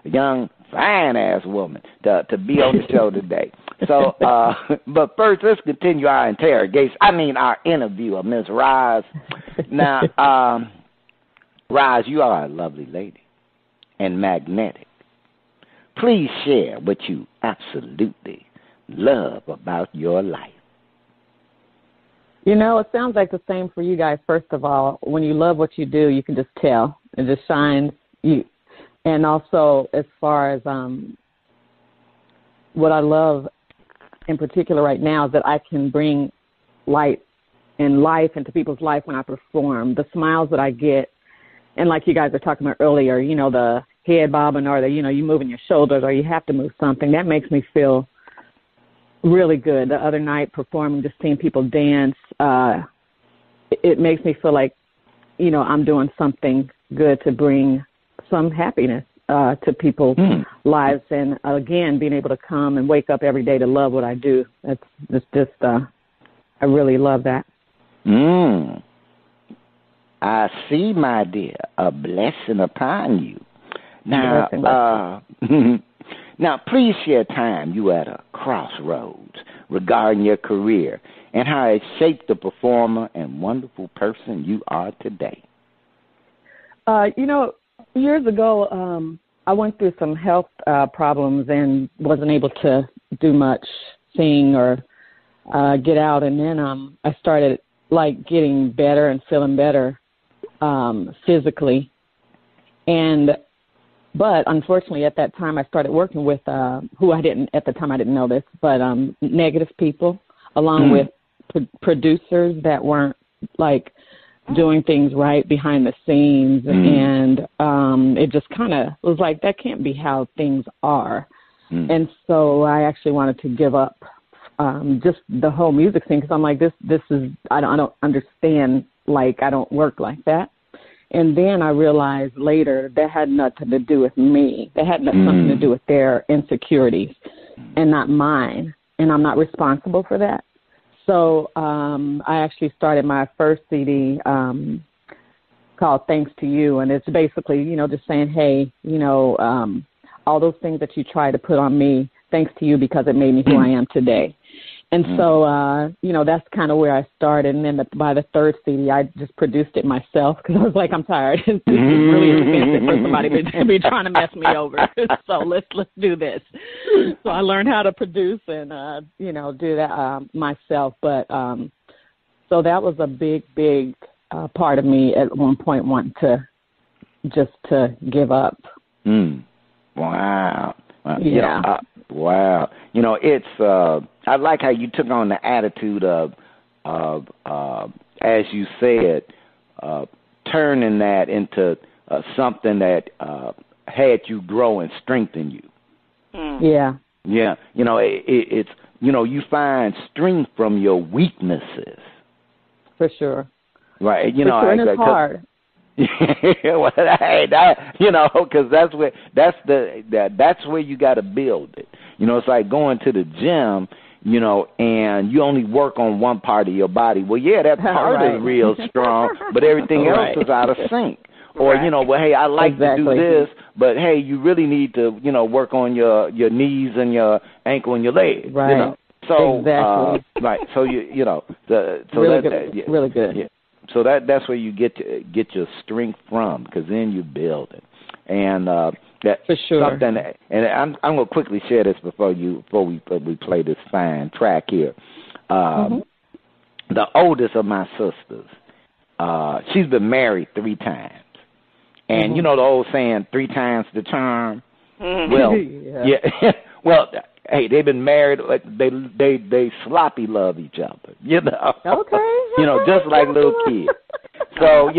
young fine ass woman to be on the show today. So, but first, let's continue our our interview of Miss Roz. Now, Roz, you are a lovely lady and magnetic. Please share what you absolutely love about your life. It sounds like the same for you guys. First of all, when you love what you do, you can just tell. It just shines you. And also, as far as what I love in particular right now is that I can bring light and life into people's life when I perform. The smiles that I get, and like you guys were talking about earlier, the head bobbing or you moving your shoulders or you have to move something. That makes me feel really good. The other night performing, just seeing people dance, it makes me feel like, I'm doing something good to bring some happiness to people's lives. And again, being able to come and wake up every day to love what I do. It's just, I really love that. I see, my dear, a blessing upon you. Now, now, please share time you at a crossroads regarding your career and how it shaped the performer and wonderful person you are today. Years ago, I went through some health problems and wasn't able to do much, sing or get out. And then I started, getting better and feeling better physically. But unfortunately, at that time, I started working with who I didn't know this, but negative people, along with producers that weren't doing things right behind the scenes, and it just kind of was like, that can't be how things are. And so I actually wanted to give up just the whole music scene, because I'm like, this is, I don't understand, I don't work like that. And then I realized later that had nothing to do with me. That had something to do with their insecurities and not mine. And I'm not responsible for that. So I actually started my first CD called Thanks to You. And it's basically, just saying, hey, all those things that you try to put on me, thanks to you, because it made me who I am today. And so, that's kind of where I started. And then by the third CD, I just produced it myself because I was like, I'm tired. This is really expensive for somebody to be trying to mess me over. So let's do this. So I learned how to produce and, do that myself. But so that was a big part of me at one point, wanting to give up. Wow. Yeah. Wow. It's I like how you took on the attitude of as you said, turning that into something that had you grow and strengthen you. Yeah. Yeah. It's you find strength from your weaknesses. For sure. Right. For sure, and it's hard. Well, because that's where you got to build it. It's like going to the gym, and you only work on one part of your body. Well, yeah, that part is real strong, but everything else is out of sync. Or, well, hey, I like to do this, but hey, you really need to, work on your knees and your ankle and your legs. Right. So exactly. Right. So really good. Yeah. So that's where you get your strength from, because then you build it, and that for sure. Something. And I'm going to quickly share this before we play this fine track here. The oldest of my sisters, she's been married 3 times, and the old saying, 3 times the charm. Well, yeah. Well. Hey, they've been married. They sloppy love each other. Okay. Just like little kids. So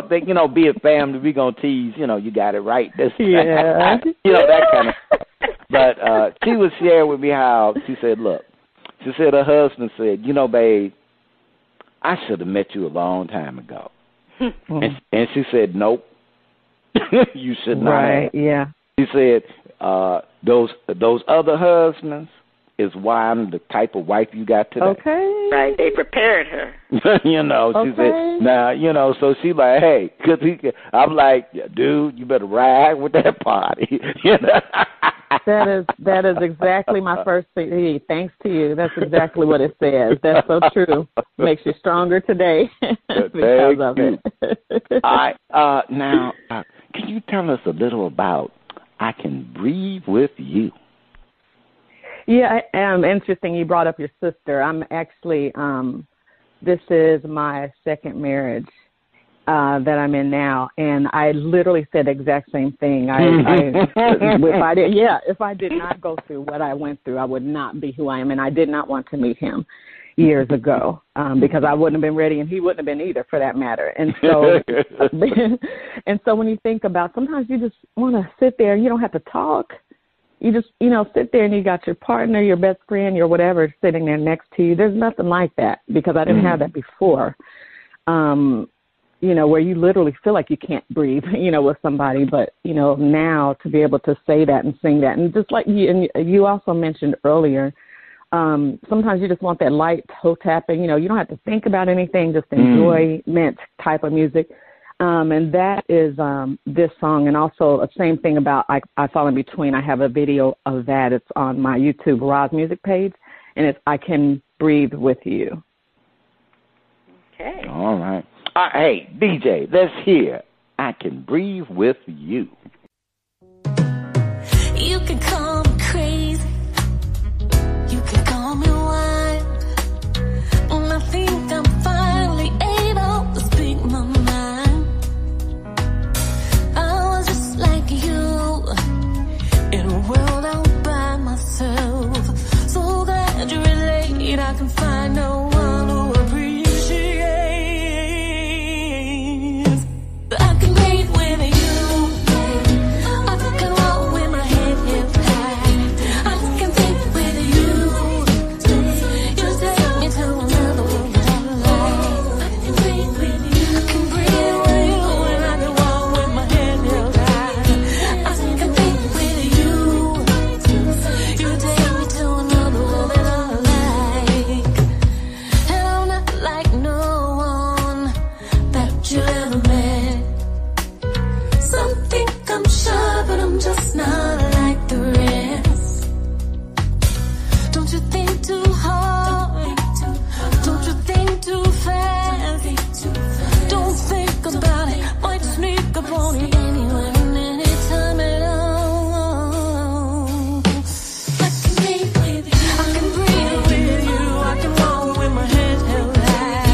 they be a family. We gonna tease. You got it right this time. Yeah. That kind of stuff. But she was sharing with me how she said, look, she said her husband said, babe, I should have met you a long time ago. And she said, nope, you should not. Right. Yeah. She said, those other husbands is why I'm the type of wife you got today. Okay. Right. They prepared her. She said, now, so she like, hey, I'm like, dude, you better ride with that party. That is exactly my first CD. Thanks to you. That's exactly what it says. That's so true. Makes you stronger today because of it. All right. Now, can you tell us a little about I Can Breathe with You? Yeah, interesting. You brought up your sister. I'm actually, this is my second marriage that I'm in now, and I literally said the exact same thing. If I did not go through what I went through, I would not be who I am, and I did not want to meet him. years ago, because I wouldn't have been ready and he wouldn't have been either, for that matter. And so when you think about, sometimes you just want to sit there, you don't have to talk. You just, sit there and you got your partner, your best friend, your whatever sitting there next to you. There's nothing like that, because I didn't have that before, where you literally feel like you can't breathe, with somebody. But, now to be able to say that and sing that, and just like you also mentioned earlier, sometimes you just want that light toe tapping. You don't have to think about anything, just enjoyment type of music. And that is this song. And also the same thing about I Fall in Between. I have a video of that. It's on my YouTube Roz Music page, and it's I Can Breathe With You. Okay. All right. Hey, DJ, let's hear I Can Breathe With You. You can call me crazy. You can call me wild. And I think I'm finally able to speak my mind. I was just like you, in a world all by myself. So glad you relate. I can find no one who appreciates. I can breathe with you. I can walk with my head held high. I can think with you. You take me to another world that I like. I can breathe with you. I can breathe with you, and I can walk with my head held high. I can think with you. You take me to another world that I like. And I'm not like no one that you ever met. Some think I'm shy, but I'm just not like the rest. Don't you think too hard? Don't you think too fast? Don't think about it. Might sneak up on you anywhere and anytime at all. I can breathe with you. I can breathe with you. I can walk with my head held high.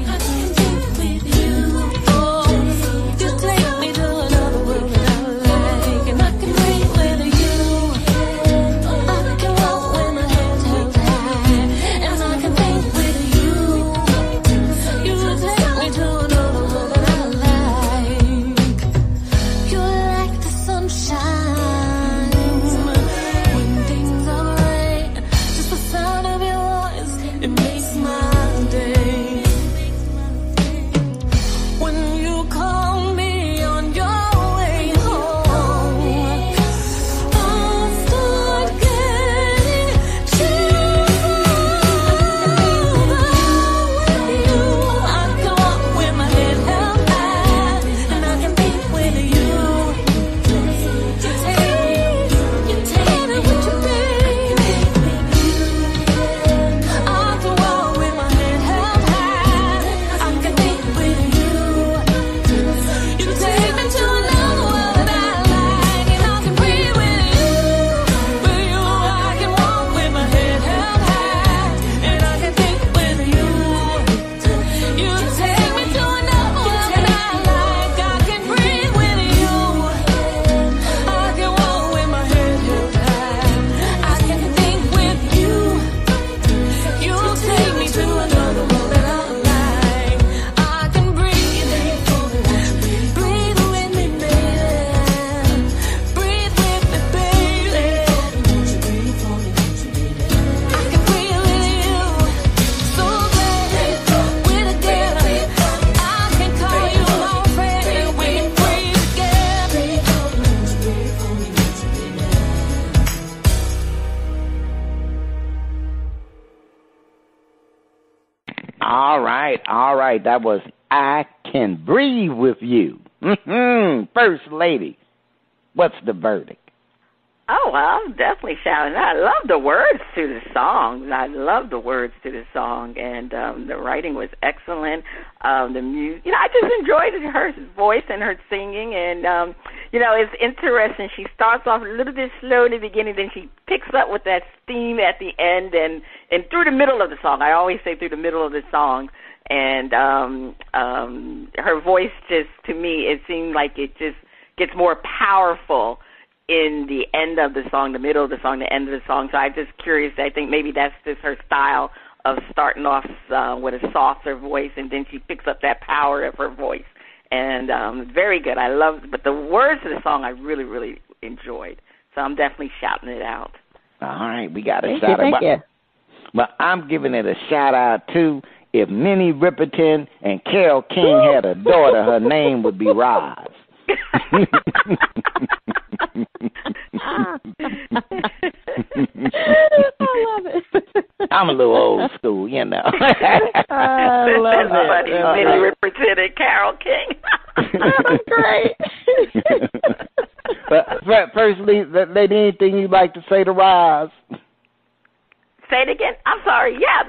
I can think with you. Oh, you take me to another world that I like. And I can breathe with you. I can walk with my head held high. And I can think with you. You take me to another world that I like. You're like the sunshine when things are right. Just the sound of your voice, it makes my day. When you call me on your way home, I start getting chills. I can walk with my head held high, and I can think with you. You take me with you, baby. I can walk with my head held high. I can think with you. You take me to another world that I like, and I can breathe with you. With you, I can walk with my head held high, and I can think with you. You take me to another world that I like. I can breathe with you. I can walk with my head held high. I can think with you. You take me to another world that I like. I can breathe with me, baby. Breathe with me, baby. I can breathe with you. So glad we're together. I can call you my friend, and we can breathe together. All right. That was I Can Breathe With You. First Lady, what's the verdict? Oh, well, I'm definitely shouting. I love the words to the songs. I love the words to the song, and the writing was excellent. The music, I just enjoyed her voice and her singing, and it's interesting. She starts off a little bit slow in the beginning, then she picks up with that theme at the end, and through the middle of the song. I always say through the middle of the song, and her voice just, to me, it seemed like it just gets more powerful in the end of the song, the middle of the song, the end of the song. So I'm just curious. I think maybe that's just her style of starting off with a softer voice, and then she picks up that power of her voice. And very good. I love it. But the words of the song I really, really enjoyed. So I'm definitely shouting it out. All right, we got a shout out. Thank you. But I'm giving it a shout out too. If Minnie Riperton and Carole King had a daughter, her name would be Roz. I love it. I'm a little old school, you know. I love That's funny. Minnie Riperton and Carole King. That's great. But first, lady, anything you'd like to say to Roz? Say it again. I'm sorry. Yeah,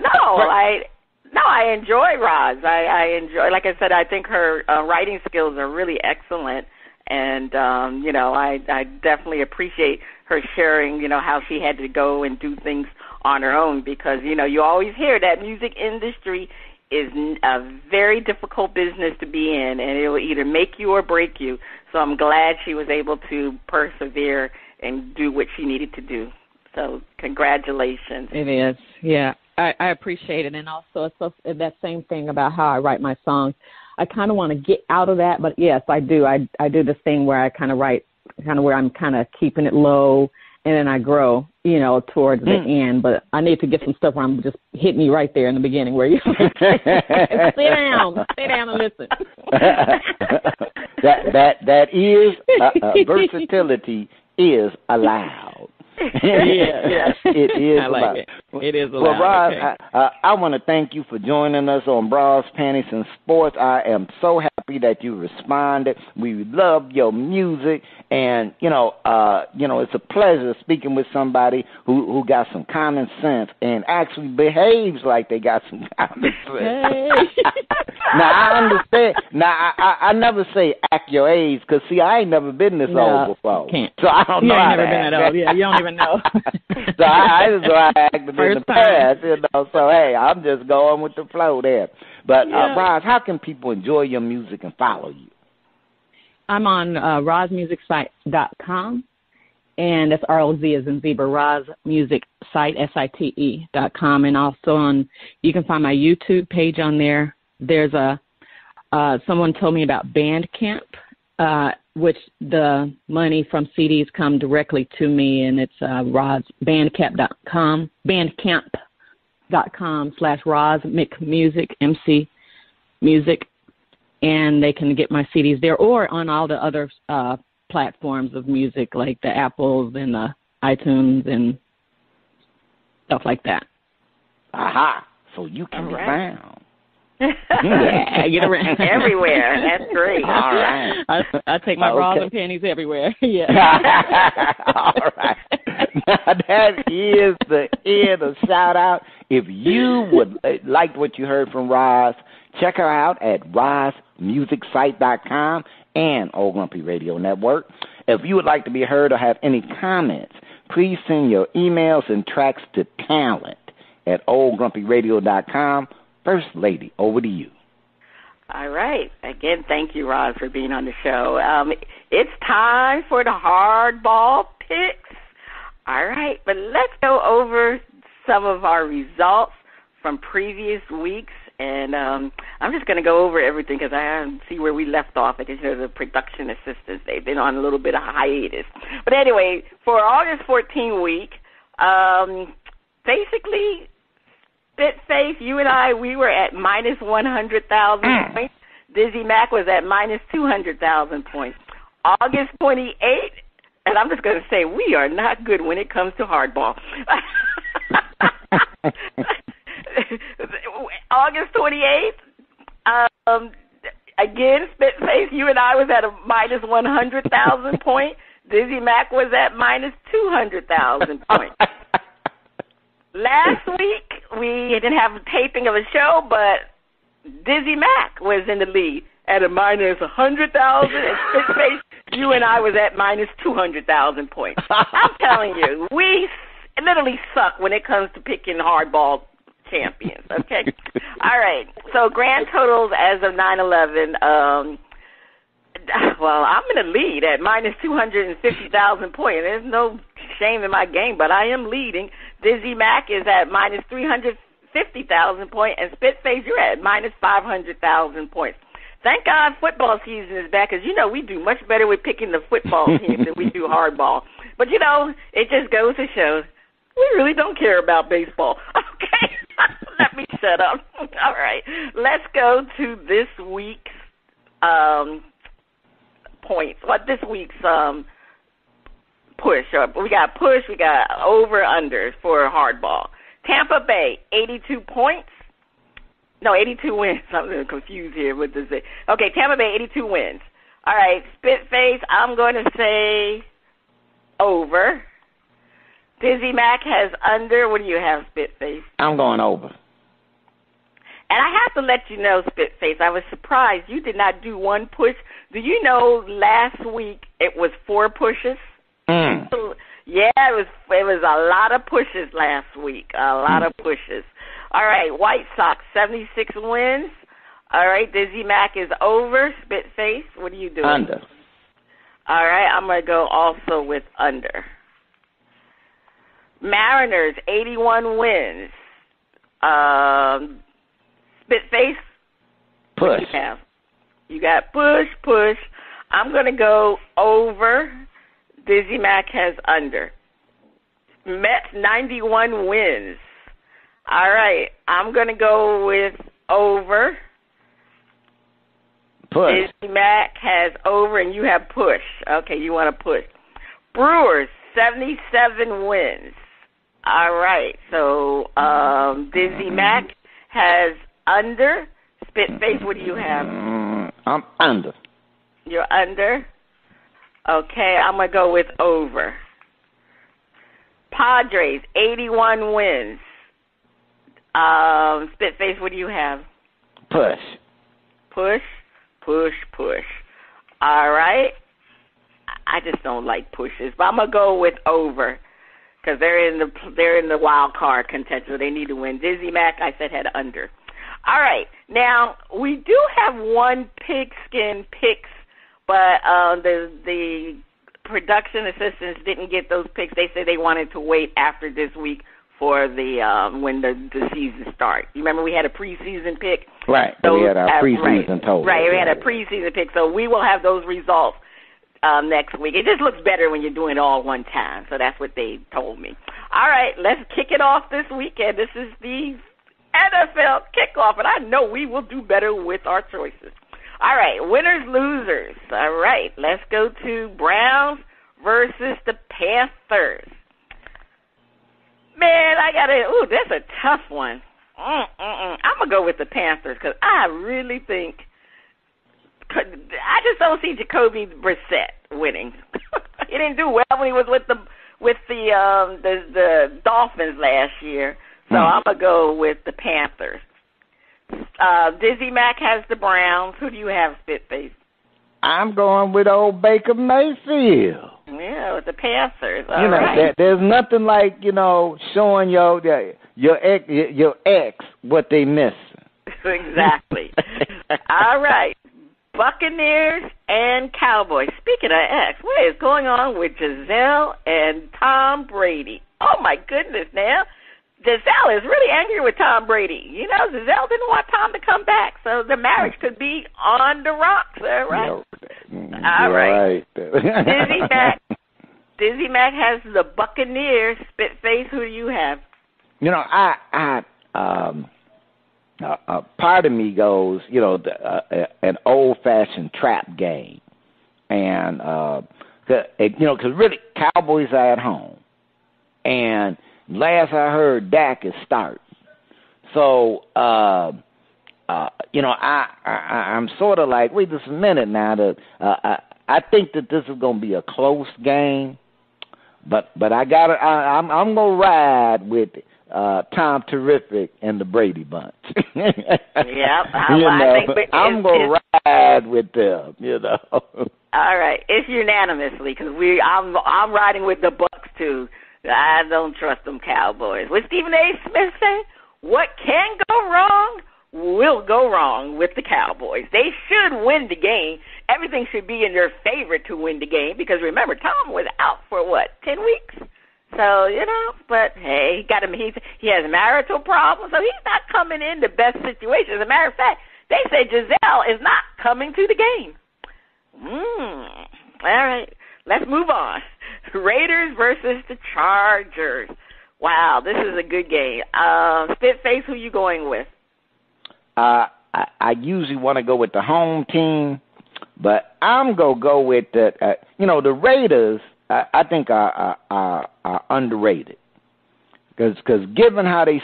I enjoy Roz. I enjoy, like I said, I think her writing skills are really excellent. And, I definitely appreciate her sharing, how she had to go and do things on her own because, you always hear that music industry is a very difficult business to be in, and it will either make you or break you. So I'm glad she was able to persevere and do what she needed to do. So congratulations. It is, yeah. I appreciate it. And also it's that same thing about how I write my songs. I kind of want to get out of that, but yes, I do. I do this thing where I kind of write, where I'm kind of keeping it low, and then I grow, towards the end. But I need to get some stuff where I'm just hitting you right there in the beginning, where you sit down and listen. that is versatility is allowed. Yeah. It is I like allowed. it. It is allowed. Well, Roz, okay. I want to thank you for joining us on Bras, Panties, and Sports. I am so happy that you responded. We love your music, and it's a pleasure speaking with somebody who got some common sense and actually behaves like they got some common sense. Hey. Now I understand. Now I never say act your age because see I ain't never been this old before, can't. so I don't know. You ain't how never to been act. that old. Yeah, you don't even know. So I just know how I acted in the Time. past, So hey, I'm just going with the flow there. But Roz, how can people enjoy your music and follow you? I'm on rozmusicsite.com, and that's ROZ as in zebra, rozmusicsite, SITE.com, and also you can find my YouTube page on there. There's someone told me about Bandcamp, which the money from CDs come directly to me, and it's bandcamp.com/RozMcMusic, MC Music, and they can get my CDs there or on all the other platforms of music like the Apples and the iTunes and stuff like that. Aha! So you can be found. Yeah, get around everywhere. That's great. All right. I take my bras and panties everywhere. Yeah. All right. Now that is the end of shout out. If you would like what you heard from Roz, check her out at rozmusicsite.com and Old Grumpy Radio Network. If you would like to be heard or have any comments, please send your emails and tracks to talent@oldgrumpyradio.com. First Lady, over to you. All right. Again, thank you, Roz, for being on the show. It's time for the hardball picks. All right, but let's go over some of our results from previous weeks, and I'm just going to go over everything because I see where we left off because the production assistants, they've been on a little bit of hiatus. But anyway, for August 14 week, basically, Spitface, you and I, we were at minus 100,000 points. Dizzy Mac was at minus 200,000 points. August 28th, and I'm just going to say we are not good when it comes to hardball. August 28th, again, Spitface, you and I was at a minus 100,000 point. Dizzy Mac was at minus 200,000 points. Last week, we didn't have a taping of a show, but Dizzy Mac was in the lead at a minus 100,000, and Spitface, you and I was at minus 200,000 points. I'm telling you, we literally suck when it comes to picking hardball champions, okay? All right, so grand totals as of 9/11, well, I'm in the lead at minus 250,000 points. There's no shame in my game, but I am leading. Dizzy Mac is at minus 350,000 50,000 points, and Spitface, you're at minus 500,000 points. Thank God football season is back, because, we do much better with picking the football teams than we do hardball. But, it just goes to show we really don't care about baseball. Okay, let me shut up. All right, let's go to this week's points. This week's push. We got push, we got over-unders for hardball. Tampa Bay, 82 points. No, 82 wins. I'm a little confused here with this. Okay, Tampa Bay, 82 wins. All right, Spitface, I'm going to say over. Dizzy Mac has under. What do you have, Spitface? I'm going over. And I have to let you know, Spitface, I was surprised you did not do one push. Do you know last week it was 4 pushes? Yeah, it was a lot of pushes last week. A lot of pushes. All right, White Sox, 76 wins. All right, Dizzy Mac is over. Spitface, what are you doing? Under. All right, I'm going to go also with under. Mariners, 81 wins. Spitface? Push. You got push. I'm going to go over. Dizzy Mac has under. Mets, 91 wins. All right, I'm going to go with over. Push. Dizzy Mac has over, and you have push. Okay, you want to push. Brewers, 77 wins. All right, so Dizzy Mac has under. Spitface, what do you have? I'm under. You're under? Okay, I'm going to go with over. Padres, 81 wins. Spitface, what do you have? Push. Push. All right. I just don't like pushes, but I'm going to go with over. Because they're in the wild card contention, so they need to win. Dizzy Mac, I said, had under. All right, now we do have one pigskin picks, but the production assistants didn't get those picks. They said they wanted to wait after this week for the when the season starts. You remember we had a preseason pick, right? So we had our preseason total. Right, we had a preseason pick, so we will have those results next week. It just looks better when you're doing it all one time, so that's what they told me. All right, let's kick it off this weekend. This is the NFL kickoff, and I know we will do better with our choices. All right, winners, losers. All right, let's go to Browns versus the Panthers. Man, that's a tough one. I'm going to go with the Panthers because I really think I just don't see Jacoby Brissett winning. He didn't do well when he was with the Dolphins last year, so I'm gonna go with the Panthers. Dizzy Mac has the Browns. Who do you have, Spitface? I'm going with old Baker Mayfield. Yeah, with the Panthers. All right. There's nothing like showing your ex what they missing. Exactly. All right. Buccaneers and Cowboys. Speaking of ex, what is going on with Giselle and Tom Brady? Oh, my goodness, now. Giselle is really angry with Tom Brady. Giselle didn't want Tom to come back, so the marriage could be on the rocks. All right. All right. Dizzy Mac has the Buccaneers. Spitface, who do you have? Part of me goes, an old-fashioned trap game, and because really Cowboys are at home, and last I heard Dak is starting, so I'm sort of like, wait just a minute now. I think that this is going to be a close game, but I'm gonna ride with Tom Terrific and the Brady Bunch. Yep. I'm going to ride with them, All right. It's unanimously because I'm riding with the Bucks, too. I don't trust them Cowboys. What Stephen A. Smith say? What can go wrong will go wrong with the Cowboys. They should win the game. Everything should be in their favor to win the game because, remember, Tom was out for, 10 weeks? So, but hey, he has marital problems, so he's not coming in the best situation. As a matter of fact, they say Giselle is not coming to the game. All right, let's move on. Raiders versus the Chargers. Wow, this is a good game. Spitface, who you going with? I usually want to go with the home team, but I'm going to go with the Raiders, I think are underrated. Because given how their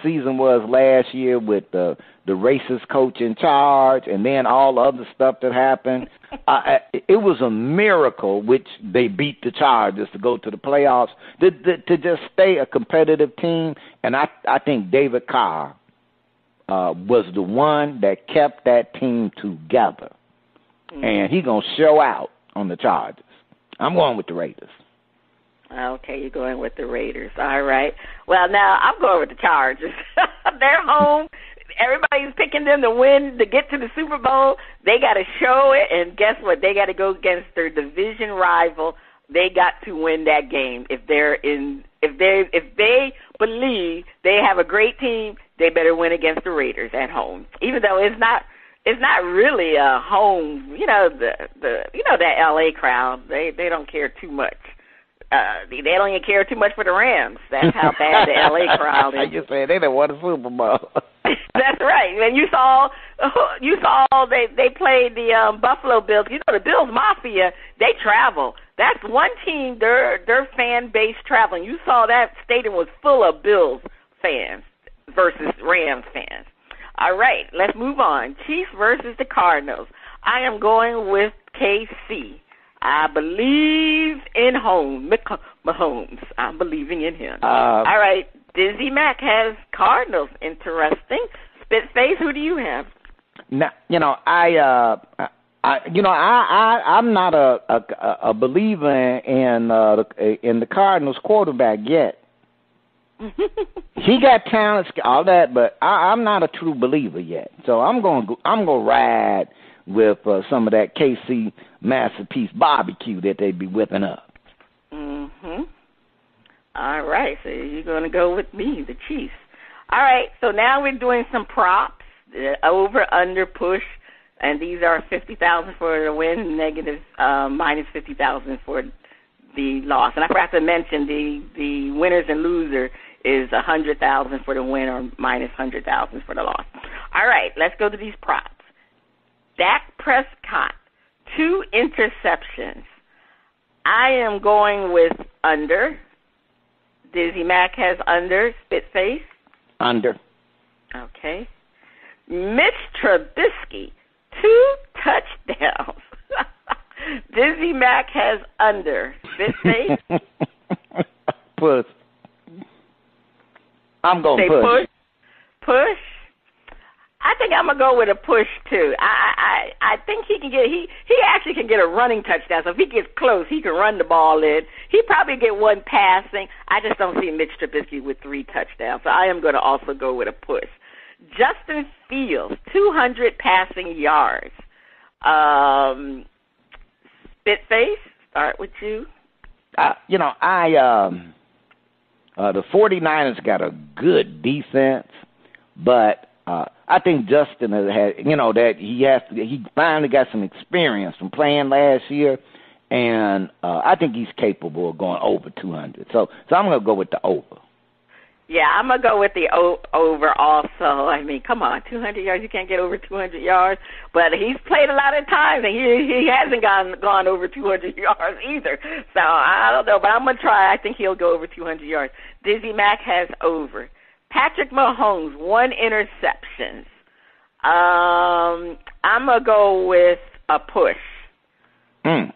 season was last year with the racist coach in charge and then all the other stuff that happened, it was a miracle which they beat the Chargers to go to the playoffs, to just stay a competitive team. And I think David Carr was the one that kept that team together. And he's going to show out on the Chargers. I'm going with the Raiders. Okay, you're going with the Raiders. All right. Well, now I'm going with the Chargers. They're home. Everybody's picking them to win, to get to the Super Bowl. They got to show it, and guess what? They got to go against their division rival. They got to win that game. If they believe they have a great team, they better win against the Raiders at home. Even though it's not really a home. That LA crowd. They don't care too much. They don't even care too much for the Rams. That's how bad the LA crowd is. You said they didn't won the Super Bowl. That's right. And you saw they played the Buffalo Bills. The Bills Mafia. They travel. That's one team. Their fan base traveling. You saw that stadium was full of Bills fans versus Rams fans. All right, let's move on. Chiefs versus the Cardinals. I am going with KC. I believe in Mahomes. I'm believing in him. All right, Dizzy Mac has Cardinals. Interesting. Spitface, who do you have? Now, I'm not a believer in the Cardinals quarterback yet. He got talent, all that, but I'm not a true believer yet. So I'm gonna ride with some of that KC Masterpiece barbecue that they be whipping up. All right, so you're going to go with me, the Chiefs. All right, so now we're doing some props, over, under, push, and these are $50,000 for the win, negative minus $50,000 for the loss. And I forgot to mention the winners and loser is $100,000 for the win or minus $100,000 for the loss. All right, let's go to these props. Dak Prescott, 2 interceptions. I am going with under. Dizzy Mac has under. Spitface? Under. Okay. Mitch Trubisky, 2 touchdowns. Dizzy Mac has under. Spitface? Push. I'm going push. Push? I think I'm gonna go with a push too. I think he actually can get a running touchdown. So if he gets close, he can run the ball in. He probably get 1 passing. I just don't see Mitch Trubisky with 3 touchdowns. So I am going to also go with a push. Justin Fields, 200 passing yards. Spitface, start with you. The 49ers got a good defense, but I think Justin has that he finally got some experience from playing last year, and I think he's capable of going over 200. So I'm going to go with the over. Yeah, I'm going to go with the over also. I mean, come on, 200 yards, you can't get over 200 yards. But he's played a lot of times, and he hasn't gone over 200 yards either. So I don't know, but I'm going to try. I think he'll go over 200 yards. Dizzy Mac has over. Patrick Mahomes, 1 interception. I'm going to go with a push. I'm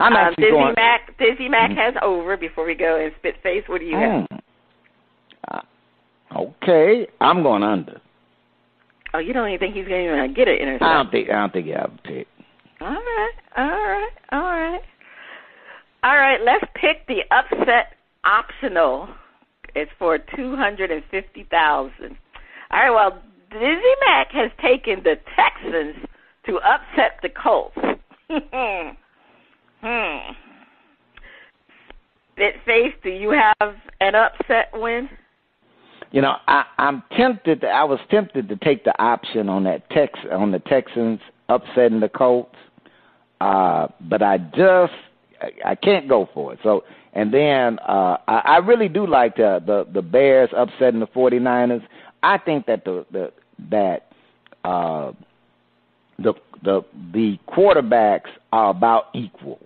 actually Dizzy Mac has over before we go. And Spitface, what do you have? Okay, I'm going under. Oh, you don't even think he's going to get an interception? I don't think he'll have a pick. All right, let's pick the upset optional. It's for $250,000. All right, well, Dizzy Mac has taken the Texans to upset the Colts. Face, do you have an upset win? You know, I'm tempted. I was tempted to take the option on that on the Texans upsetting the Colts, but I can't go for it. So, and then I really do like the Bears upsetting the 49ers. I think that the quarterbacks are about equal,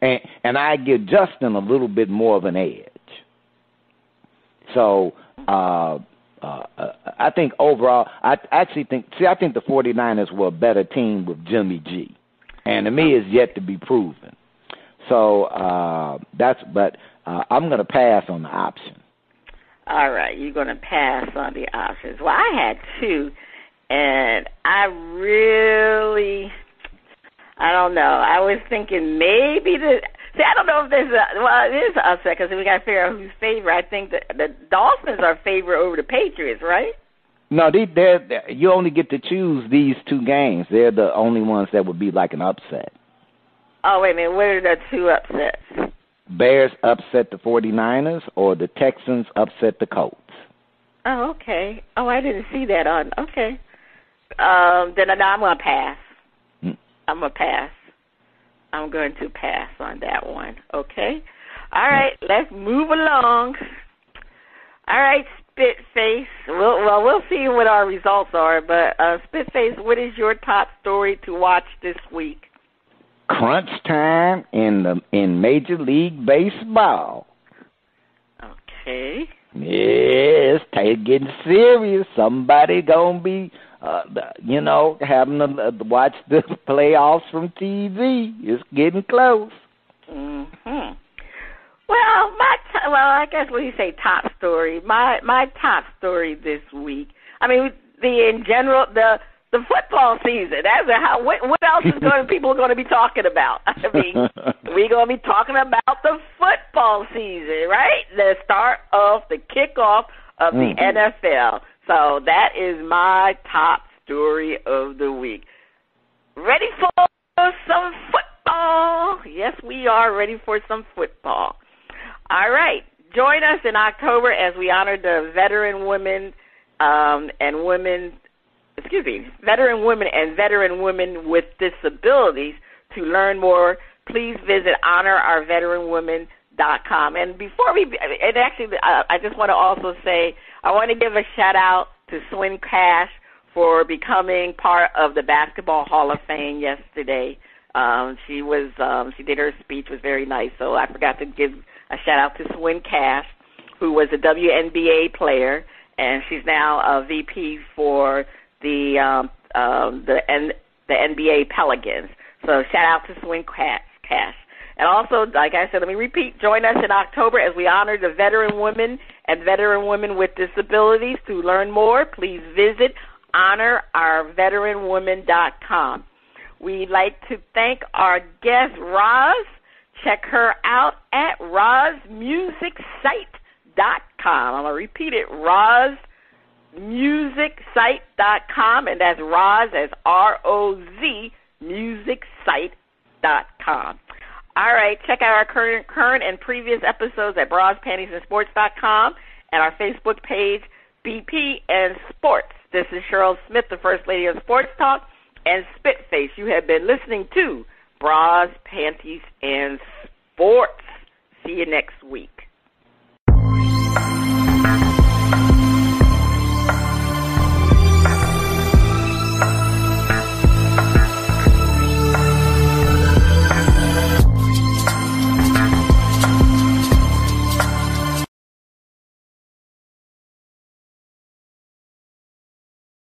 and I give Justin a little bit more of an edge. So I think overall, I think the 49ers were a better team with Jimmy G, and to me, it's yet to be proven. So but I'm going to pass on the option. All right, you're going to pass on the options. Well, I had two, and I don't know. I was thinking maybe I don't know if there's it is an upset because we got to figure out who's favorite. I think the Dolphins are favorite over the Patriots, right? No, you only get to choose these two games. They're the only ones that would be like an upset. Oh, wait a minute. What are the two upsets? Bears upset the 49ers or the Texans upset the Colts. Oh, okay. Oh, I didn't see that on. Okay. Then I'm going to pass. I'm going to pass on that one. Okay. All right. Let's move along. All right, Spitface. We'll see what our results are. But Spitface, what is your top story to watch this week? Crunch time in Major League Baseball. Okay. Yes, getting serious. Somebody gonna be, having to watch the playoffs from TV. It's getting close. Mhm. Well, I guess when you say top story, my top story this week. I mean, in general, the football season. What else is people going to be talking about? I mean, we're going to be talking about the football season, right? The start of the kickoff of the NFL. So that is my top story of the week. Ready for some football? Yes, we are ready for some football. All right. Join us in October as we honor the veteran women and veteran women with disabilities. To learn more, please visit honorourveteranwomen.com. And I just want to also say, I want to give a shout out to Swin Cash for becoming part of the Basketball Hall of Fame yesterday. She did her speech, was very nice. So I forgot to give a shout out to Swin Cash, who was a WNBA player, and she's now a VP for the NBA Pelicans. So shout out to Swing Cash. And also, like I said, let me repeat, join us in October as we honor the veteran women and veteran women with disabilities. To learn more, please visit honorourveteranwomen.com. We'd like to thank our guest, Roz. Check her out at rozmusicsite.com. I'm going to repeat it, rozmusicsite.com, and that's Roz as ROZ, musicsite.com. All right, check out our current and previous episodes at braspantiesandsports.com and our Facebook page, BP and Sports. This is Cheryl Smith, the First Lady of Sports Talk, and Spitface. You have been listening to Bras, Panties, and Sports. See you next week.